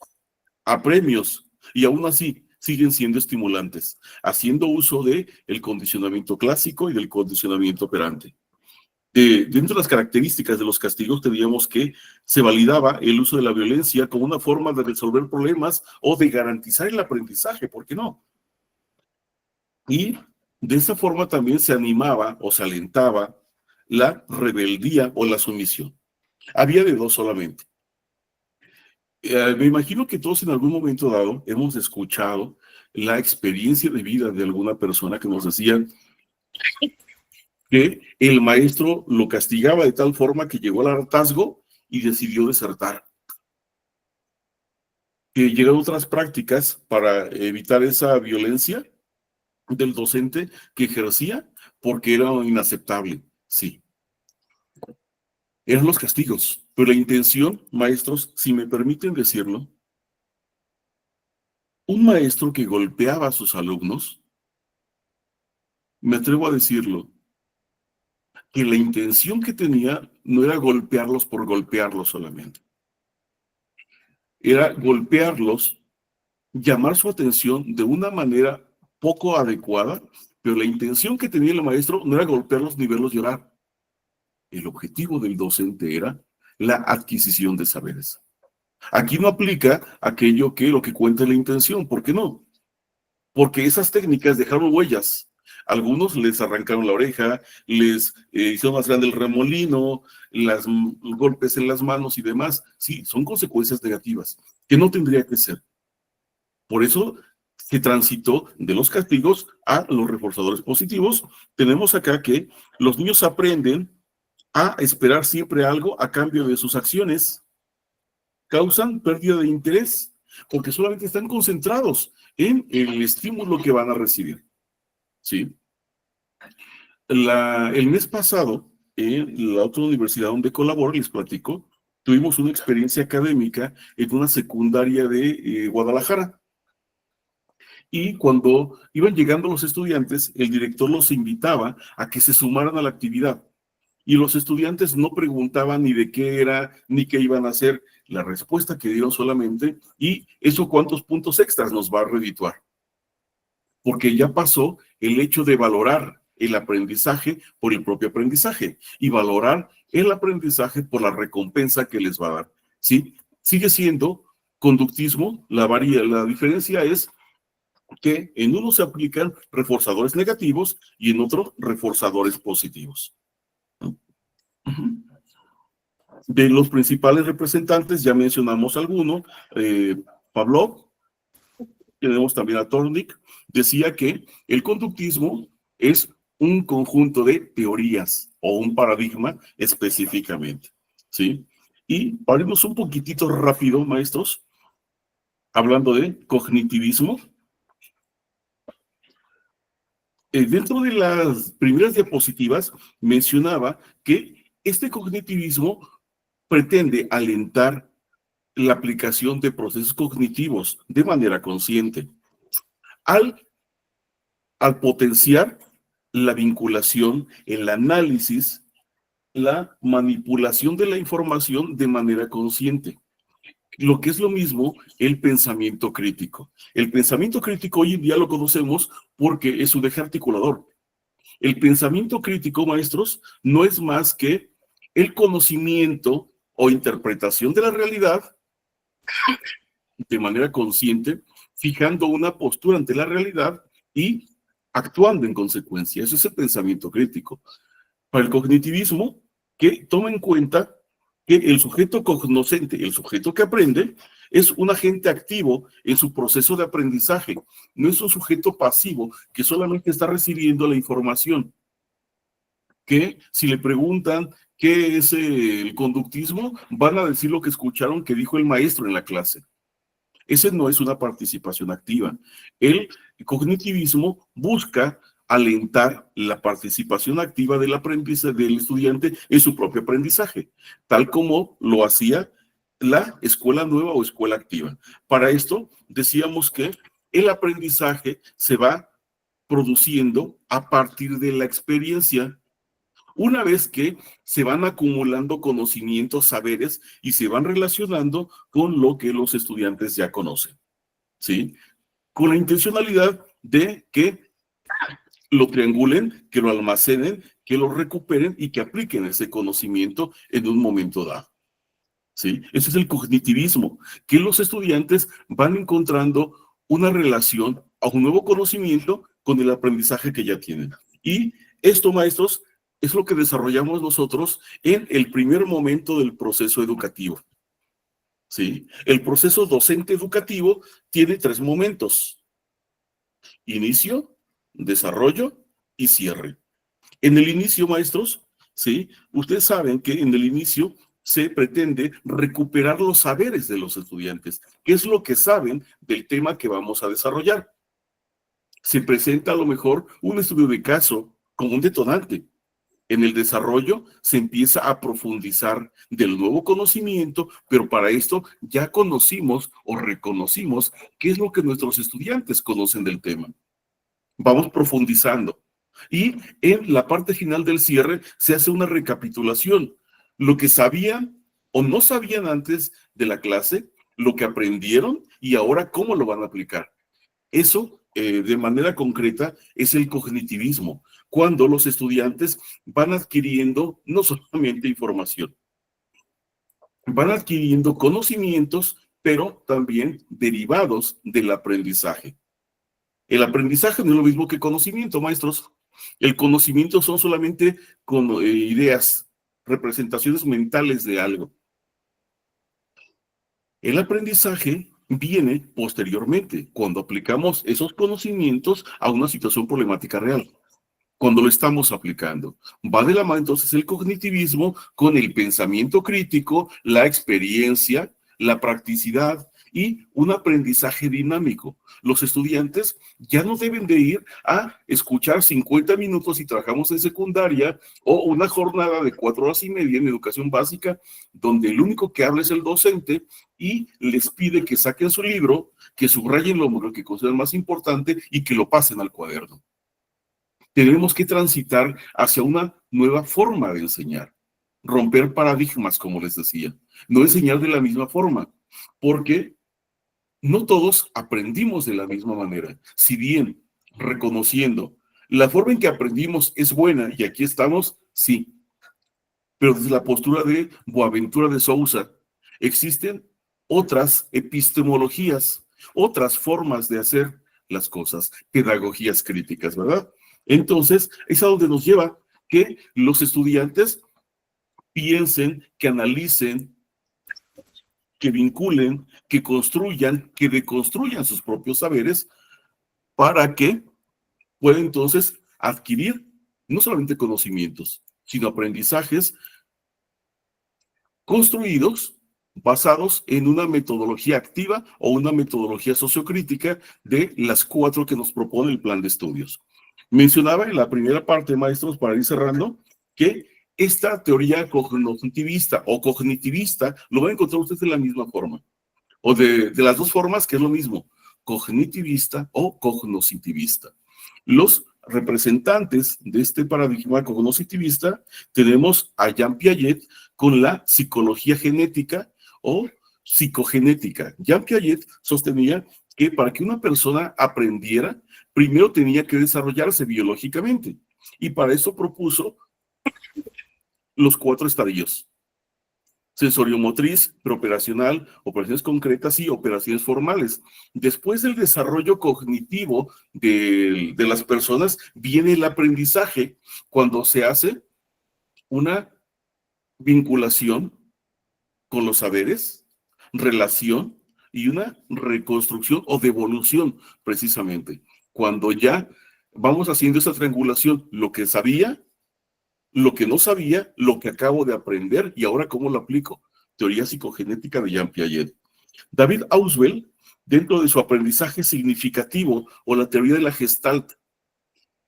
a premios y aún así siguen siendo estimulantes, haciendo uso del condicionamiento clásico y del condicionamiento operante. Dentro de las características de los castigos teníamos que se validaba el uso de la violencia como una forma de resolver problemas o de garantizar el aprendizaje, ¿por qué no? Y de esa forma también se animaba o se alentaba la rebeldía o la sumisión. Había de dos solamente. Me imagino que todos en algún momento dado hemos escuchado la experiencia de vida de alguna persona que nos decía que el maestro lo castigaba de tal forma que llegó al hartazgo y decidió desertar. Que llegaron otras prácticas para evitar esa violencia del docente que ejercía porque era inaceptable, sí. Eran los castigos, pero la intención, maestros, si me permiten decirlo, un maestro que golpeaba a sus alumnos, me atrevo a decirlo, que la intención que tenía no era golpearlos por golpearlos solamente. Era golpearlos, llamar su atención de una manera poco adecuada, pero la intención que tenía el maestro no era golpearlos ni verlos llorar. El objetivo del docente era la adquisición de saberes. Aquí no aplica aquello que lo que cuenta la intención. ¿Por qué no? Porque esas técnicas dejaron huellas. Algunos les arrancaron la oreja, les hicieron más grande el remolino, los golpes en las manos y demás. Sí, son consecuencias negativas, que no tendría que ser. Por eso se transitó de los castigos a los reforzadores positivos. Tenemos acá que los niños aprenden a esperar siempre algo a cambio de sus acciones. Causan pérdida de interés, porque solamente están concentrados en el estímulo que van a recibir. ¿Sí? El mes pasado, en la otra universidad donde colaboro, les platico, tuvimos una experiencia académica en una secundaria de Guadalajara. Y cuando iban llegando los estudiantes, el director los invitaba a que se sumaran a la actividad. Y los estudiantes no preguntaban ni de qué era, ni qué iban a hacer. La respuesta que dieron solamente, ¿y eso cuántos puntos extras nos va a redituar? Porque ya pasó el hecho de valorar el aprendizaje por el propio aprendizaje y valorar el aprendizaje por la recompensa que les va a dar. ¿Sí? Sigue siendo conductismo, la diferencia es que en uno se aplican reforzadores negativos y en otro reforzadores positivos. De los principales representantes, ya mencionamos alguno, Pavlov, tenemos también a Thorndike, decía que el conductismo es un conjunto de teorías o un paradigma específicamente, ¿sí? Y para irnos un poquitito rápido, maestros, hablando de cognitivismo, dentro de las primeras diapositivas mencionaba que este cognitivismo pretende alentar la aplicación de procesos cognitivos de manera consciente, al potenciar la vinculación, el análisis, la manipulación de la información de manera consciente. Lo que es lo mismo el pensamiento crítico. El pensamiento crítico hoy en día lo conocemos porque es un eje articulador. El pensamiento crítico, maestros, no es más que el conocimiento o interpretación de la realidad de manera consciente, fijando una postura ante la realidad y actuando en consecuencia. Eso es el pensamiento crítico. Para el cognitivismo, que toma en cuenta que el sujeto cognoscente, el sujeto que aprende, es un agente activo en su proceso de aprendizaje. No es un sujeto pasivo que solamente está recibiendo la información. Que si le preguntan qué es el conductismo, van a decir lo que escucharon que dijo el maestro en la clase. Ese no es una participación activa. El cognitivismo busca alentar la participación activa del aprendizaje del estudiante en su propio aprendizaje, tal como lo hacía la escuela nueva o escuela activa. Para esto decíamos que el aprendizaje se va produciendo a partir de la experiencia. Una vez que se van acumulando conocimientos, saberes y se van relacionando con lo que los estudiantes ya conocen, ¿sí? Con la intencionalidad de que lo triangulen, que lo almacenen, que lo recuperen y que apliquen ese conocimiento en un momento dado, ¿sí? Ese es el cognitivismo, que los estudiantes van encontrando una relación a un nuevo conocimiento con el aprendizaje que ya tienen. Y esto, maestros, es lo que desarrollamos nosotros en el primer momento del proceso educativo, ¿sí? El proceso docente educativo tiene 3 momentos: inicio, desarrollo y cierre. En el inicio, maestros, ¿sí? Ustedes saben que en el inicio se pretende recuperar los saberes de los estudiantes. ¿Qué es lo que saben del tema que vamos a desarrollar? Se presenta a lo mejor un estudio de caso como un detonante. En el desarrollo se empieza a profundizar del nuevo conocimiento, pero para esto ya conocimos o reconocimos qué es lo que nuestros estudiantes conocen del tema. Vamos profundizando. Y en la parte final del cierre se hace una recapitulación. Lo que sabían o no sabían antes de la clase, lo que aprendieron y ahora cómo lo van a aplicar. Eso, de manera concreta, es el cognitivismo, cuando los estudiantes van adquiriendo no solamente información, van adquiriendo conocimientos, pero también derivados del aprendizaje. El aprendizaje no es lo mismo que conocimiento, maestros. El conocimiento son solamente ideas, representaciones mentales de algo. El aprendizaje viene posteriormente, cuando aplicamos esos conocimientos a una situación problemática real. Cuando lo estamos aplicando. Va de la mano entonces el cognitivismo con el pensamiento crítico, la experiencia, la practicidad y un aprendizaje dinámico. Los estudiantes ya no deben de ir a escuchar 50 minutos si trabajamos en secundaria o una jornada de 4 horas y media en educación básica, donde el único que habla es el docente y les pide que saquen su libro, que subrayen lo que consideran más importante y que lo pasen al cuaderno. Tenemos que transitar hacia una nueva forma de enseñar. Romper paradigmas, como les decía. No enseñar de la misma forma, porque no todos aprendimos de la misma manera. Si bien reconociendo la forma en que aprendimos es buena, y aquí estamos, sí. Pero desde la postura de Boaventura de Sousa, existen otras epistemologías, otras formas de hacer las cosas, pedagogías críticas, ¿verdad? Entonces, es a donde nos lleva que los estudiantes piensen, que analicen, que vinculen, que construyan, que deconstruyan sus propios saberes para que puedan entonces adquirir no solamente conocimientos, sino aprendizajes construidos, basados en una metodología activa o una metodología sociocrítica de las 4 que nos propone el plan de estudios. Mencionaba en la primera parte, maestros, para ir cerrando, que esta teoría cognitivista o cognitivista lo va a encontrar usted de la misma forma, o de las dos formas, que es lo mismo, cognitivista o cognoscitivista. Los representantes de este paradigma cognoscitivista tenemos a Jean Piaget con la psicología genética o psicogenética. Jean Piaget sostenía que para que una persona aprendiera, primero tenía que desarrollarse biológicamente, y para eso propuso los 4 estadios: sensoriomotriz, preoperacional, operaciones concretas y operaciones formales. Después del desarrollo cognitivo de las personas, viene el aprendizaje, cuando se hace una vinculación con los saberes, relación y una reconstrucción o devolución, precisamente. Cuando ya vamos haciendo esa triangulación, lo que sabía, lo que no sabía, lo que acabo de aprender y ahora cómo lo aplico. Teoría psicogenética de Jean Piaget. David Ausubel, dentro de su aprendizaje significativo o la teoría de la Gestalt,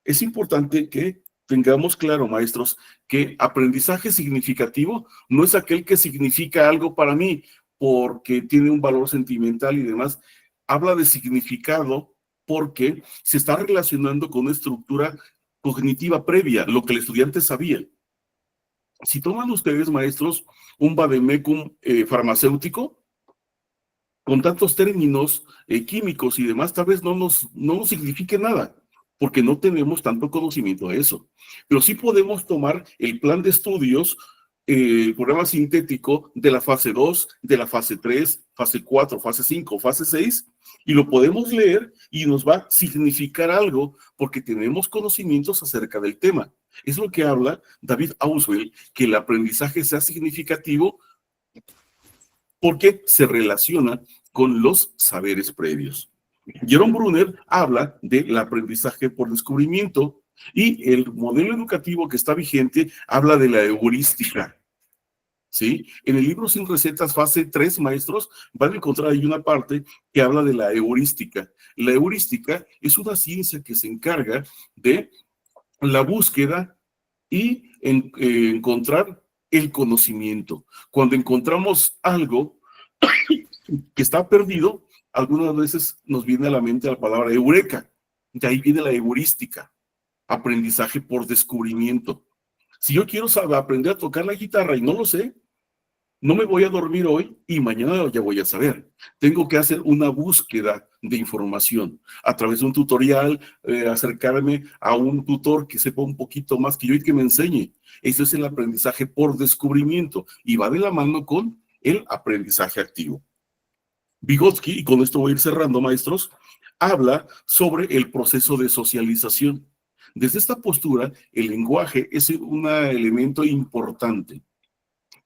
es importante que tengamos claro, maestros, que aprendizaje significativo no es aquel que significa algo para mí porque tiene un valor sentimental y demás. Habla de significado porque se está relacionando con una estructura cognitiva previa, lo que el estudiante sabía. Si toman ustedes, maestros, un vademecum farmacéutico, con tantos términos químicos y demás, tal vez no nos signifique nada, porque no tenemos tanto conocimiento de eso. Pero sí podemos tomar el plan de estudios, el programa sintético de la fase 2, de la fase 3, fase 4, fase 5, fase 6, y lo podemos leer y nos va a significar algo porque tenemos conocimientos acerca del tema. Es lo que habla David Ausubel, que el aprendizaje sea significativo porque se relaciona con los saberes previos. Jerome Brunner habla del aprendizaje por descubrimiento y el modelo educativo que está vigente habla de la heurística. ¿Sí? En el libro Sin Recetas, fase 3, maestros, van a encontrar ahí una parte que habla de la heurística. La heurística es una ciencia que se encarga de la búsqueda y encontrar el conocimiento. Cuando encontramos algo que está perdido, algunas veces nos viene a la mente la palabra eureka. De ahí viene la heurística, aprendizaje por descubrimiento. Si yo quiero aprender a tocar la guitarra y no lo sé, no me voy a dormir hoy y mañana ya voy a saber. Tengo que hacer una búsqueda de información a través de un tutorial, acercarme a un tutor que sepa un poquito más que yo y que me enseñe. Eso es el aprendizaje por descubrimiento y va de la mano con el aprendizaje activo. Vygotsky, y con esto voy a ir cerrando, maestros, habla sobre el proceso de socialización. Desde esta postura, el lenguaje es un elemento importante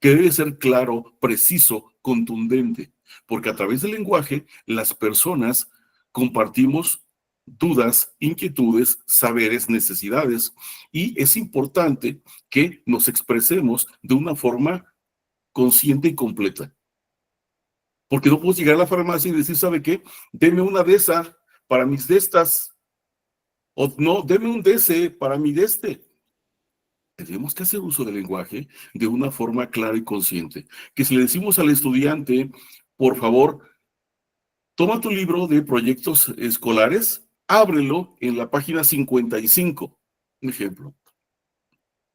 que debe ser claro, preciso, contundente, porque a través del lenguaje las personas compartimos dudas, inquietudes, saberes, necesidades, y es importante que nos expresemos de una forma consciente y completa. Porque no puedo llegar a la farmacia y decir, ¿sabe qué? Deme una de esas para mis de estas. O no, deme un de ese para mi de este. Tenemos que hacer uso del lenguaje de una forma clara y consciente. Que si le decimos al estudiante, por favor, toma tu libro de proyectos escolares, ábrelo en la página 55, un ejemplo.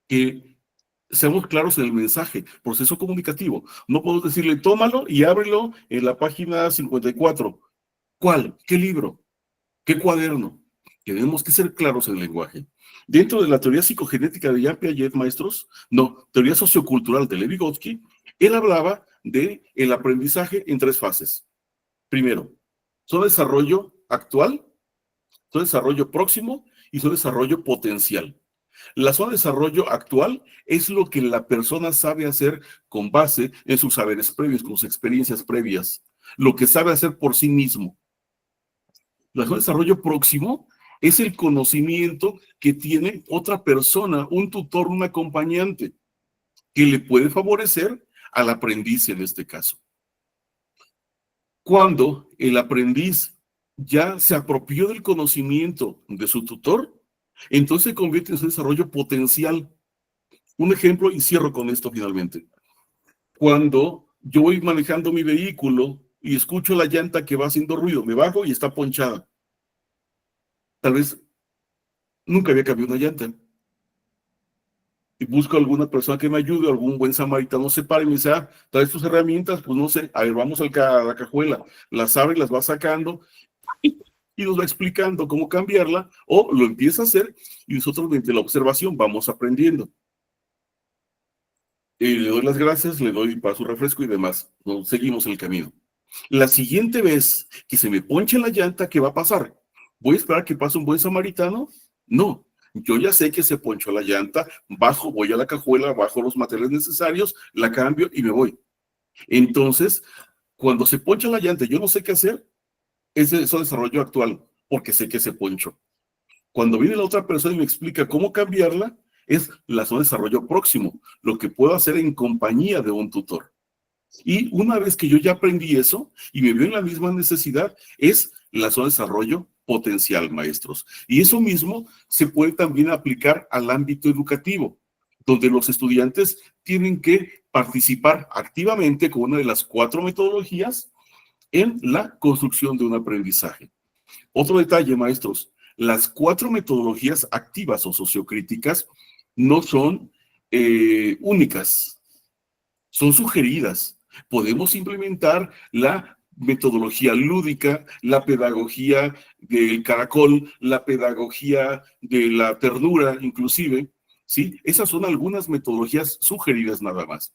Que seamos claros en el mensaje, proceso comunicativo. No puedo decirle, tómalo y ábrelo en la página 54. ¿Cuál? ¿Qué libro? ¿Qué cuaderno? Tenemos que ser claros en el lenguaje. Dentro de la teoría psicogenética de Jean Piaget, maestros, no, teoría sociocultural de Levi-Gotsky, él hablaba de el aprendizaje en 3 fases. Primero, su desarrollo actual, su desarrollo próximo y su desarrollo potencial. La zona de desarrollo actual es lo que la persona sabe hacer con base en sus saberes previos, con sus experiencias previas, lo que sabe hacer por sí mismo. La zona de desarrollo próximo es el conocimiento que tiene otra persona, un tutor, un acompañante, que le puede favorecer al aprendiz en este caso. Cuando el aprendiz ya se apropió del conocimiento de su tutor, entonces se convierte en su desarrollo potencial. Un ejemplo, y cierro con esto finalmente. Cuando yo voy manejando mi vehículo y escucho la llanta que va haciendo ruido, me bajo y está ponchada. Tal vez nunca había cambiado una llanta. Y busco a alguna persona que me ayude, algún buen samaritano se para y me dice, ¿traes tus herramientas? Pues no sé, a ver, vamos a la cajuela. Las abre y las va sacando y nos va explicando cómo cambiarla, o lo empieza a hacer y nosotros mediante la observación vamos aprendiendo. Le doy las gracias, le doy para su refresco y demás. Nos seguimos el camino. La siguiente vez que se me ponche la llanta, ¿qué va a pasar? ¿Voy a esperar que pase un buen samaritano? No. Yo ya sé que se ponchó la llanta, bajo, voy a la cajuela, bajo los materiales necesarios, la cambio y me voy. Entonces, cuando se poncha la llanta, yo no sé qué hacer, es eso desarrollo actual, porque sé que se ponchó. Cuando viene la otra persona y me explica cómo cambiarla, es la zona de desarrollo próximo, lo que puedo hacer en compañía de un tutor. Y una vez que yo ya aprendí eso y me veo en la misma necesidad, es la zona de desarrollo potencial, maestros. Y eso mismo se puede también aplicar al ámbito educativo, donde los estudiantes tienen que participar activamente con una de las 4 metodologías en la construcción de un aprendizaje. Otro detalle, maestros, las 4 metodologías activas o sociocríticas no son únicas, son sugeridas. Podemos implementar la metodología lúdica, la pedagogía del caracol, la pedagogía de la ternura, inclusive, ¿sí? Esas son algunas metodologías sugeridas nada más,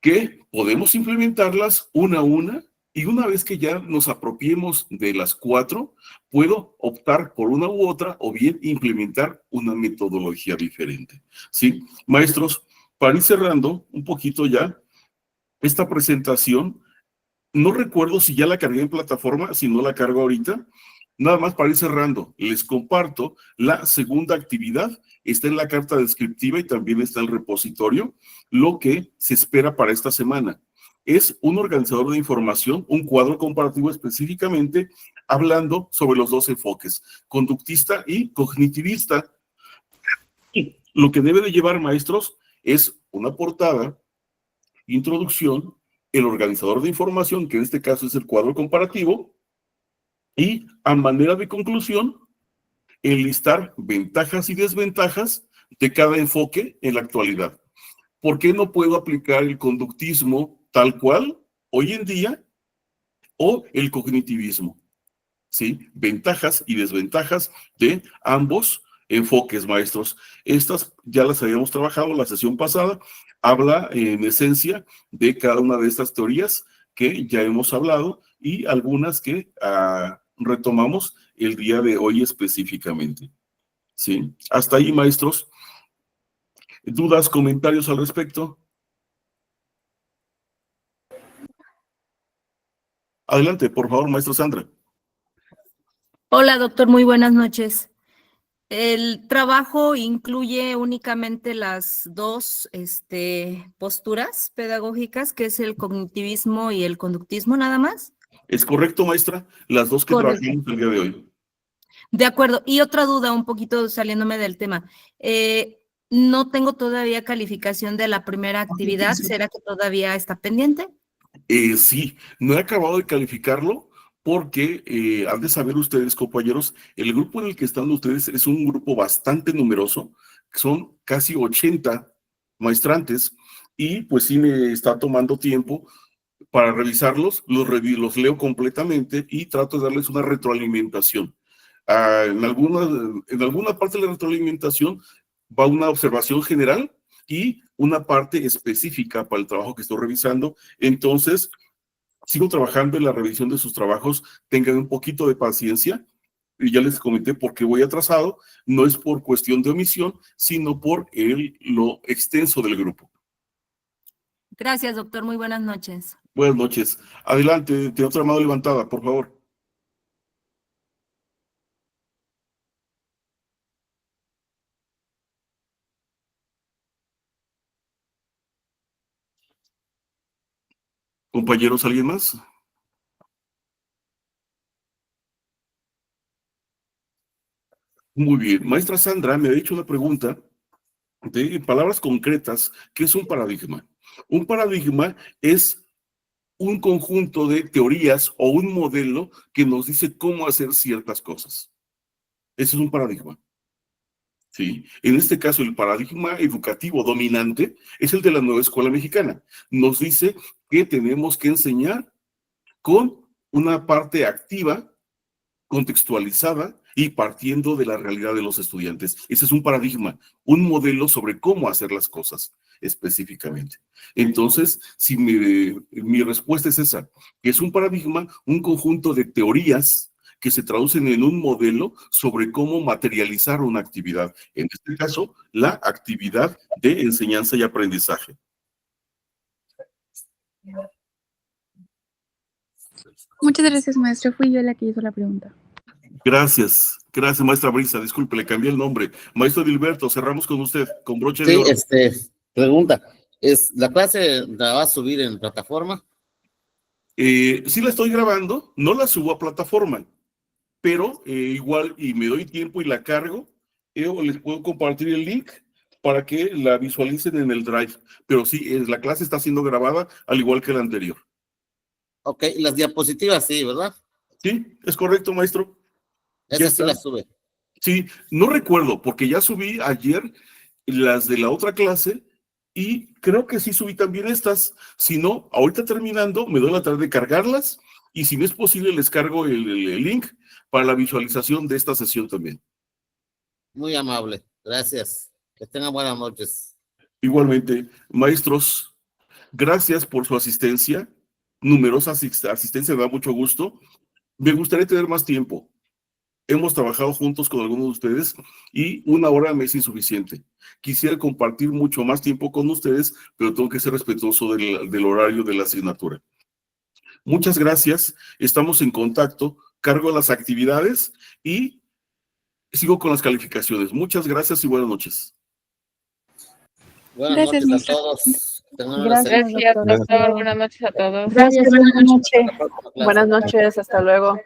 que podemos implementarlas una a una, y una vez que ya nos apropiemos de las 4, puedo optar por una u otra o bien implementar una metodología diferente, ¿sí? Maestros, para ir cerrando un poquito ya esta presentación, no recuerdo si ya la cargué en plataforma, si no la cargo ahorita. Nada más para ir cerrando, les comparto la segunda actividad. Está en la carta descriptiva y también está en el repositorio. Lo que se espera para esta semana es un organizador de información, un cuadro comparativo específicamente, hablando sobre los 2 enfoques, conductista y cognitivista. Y lo que debe de llevar, maestros, es una portada, introducción, el organizador de información, que en este caso es el cuadro comparativo, y a manera de conclusión, enlistar ventajas y desventajas de cada enfoque en la actualidad. ¿Por qué no puedo aplicar el conductismo tal cual hoy en día o el cognitivismo? ¿Sí? Ventajas y desventajas de ambos enfoques, maestros. Estas ya las habíamos trabajado la sesión pasada. Habla en esencia de cada una de estas teorías que ya hemos hablado y algunas que retomamos el día de hoy específicamente. ¿Sí? Hasta ahí, maestros. ¿Dudas, comentarios al respecto? Adelante, por favor, maestra Sandra. Hola, doctor, muy buenas noches. ¿El trabajo incluye únicamente las dos posturas pedagógicas, que es el cognitivismo y el conductismo, nada más? Es correcto, maestra, las dos que Correcto. trabajamos el día de hoy. De acuerdo. Y otra duda, un poquito saliéndome del tema. No tengo todavía calificación de la primera actividad. ¿Será que todavía está pendiente? Sí, no he acabado de calificarlo porque han de saber ustedes, compañeros, el grupo en el que están ustedes es un grupo bastante numeroso, son casi 80 maestrantes, y pues sí me está tomando tiempo para revisarlos, los leo completamente y trato de darles una retroalimentación. En alguna parte de la retroalimentación va una observación general y una parte específica para el trabajo que estoy revisando. Entonces, sigo trabajando en la revisión de sus trabajos, tengan un poquito de paciencia, y ya les comenté por qué voy atrasado, no es por cuestión de omisión, sino por lo extenso del grupo. Gracias, doctor. Muy buenas noches. Buenas noches. Adelante, tiene otra mano levantada, por favor. Compañeros, ¿alguien más? Muy bien. Maestra Sandra me ha hecho una pregunta de palabras concretas. ¿Qué es un paradigma? Un paradigma es un conjunto de teorías o un modelo que nos dice cómo hacer ciertas cosas. Ese es un paradigma. ¿Sí? En este caso, el paradigma educativo dominante es el de la nueva escuela mexicana. Nos dice que tenemos que enseñar con una parte activa, contextualizada y partiendo de la realidad de los estudiantes. Ese es un paradigma, un modelo sobre cómo hacer las cosas específicamente. Entonces, si mi respuesta es esa, que es un paradigma, un conjunto de teorías que se traducen en un modelo sobre cómo materializar una actividad. En este caso, la actividad de enseñanza y aprendizaje. Muchas gracias, maestra. Fui yo la que hizo la pregunta. Gracias, maestra Brisa. Disculpe, le cambié el nombre. Maestro Dilberto, cerramos con usted, con broche de oro. Pregunta, ¿la clase la va a subir en plataforma? Sí la estoy grabando, no la subo a plataforma, pero igual, y me doy tiempo y la cargo, les puedo compartir el link para que la visualicen en el Drive. Pero sí, la clase está siendo grabada, al igual que la anterior. Ok, las diapositivas sí, ¿verdad? Sí, es correcto, maestro. Esa sí la sube. Sí, no recuerdo, porque ya subí ayer las de la otra clase y creo que sí subí también estas. Si no, ahorita terminando, me doy la tarde de cargarlas y si no es posible, les cargo el link para la visualización de esta sesión también. Muy amable, gracias. Que tengan buenas noches. Igualmente, maestros, gracias por su asistencia. Numerosa asistencia, me da mucho gusto. Me gustaría tener más tiempo. Hemos trabajado juntos con algunos de ustedes y una hora me es insuficiente. Quisiera compartir mucho más tiempo con ustedes, pero tengo que ser respetuoso del horario de la asignatura. Muchas gracias. Estamos en contacto. Cargo las actividades y sigo con las calificaciones. Muchas gracias y buenas noches. Buenas noches a todos. Gracias, doctor. Buenas noches a todos. Gracias, buenas noches. Buenas noches, hasta luego.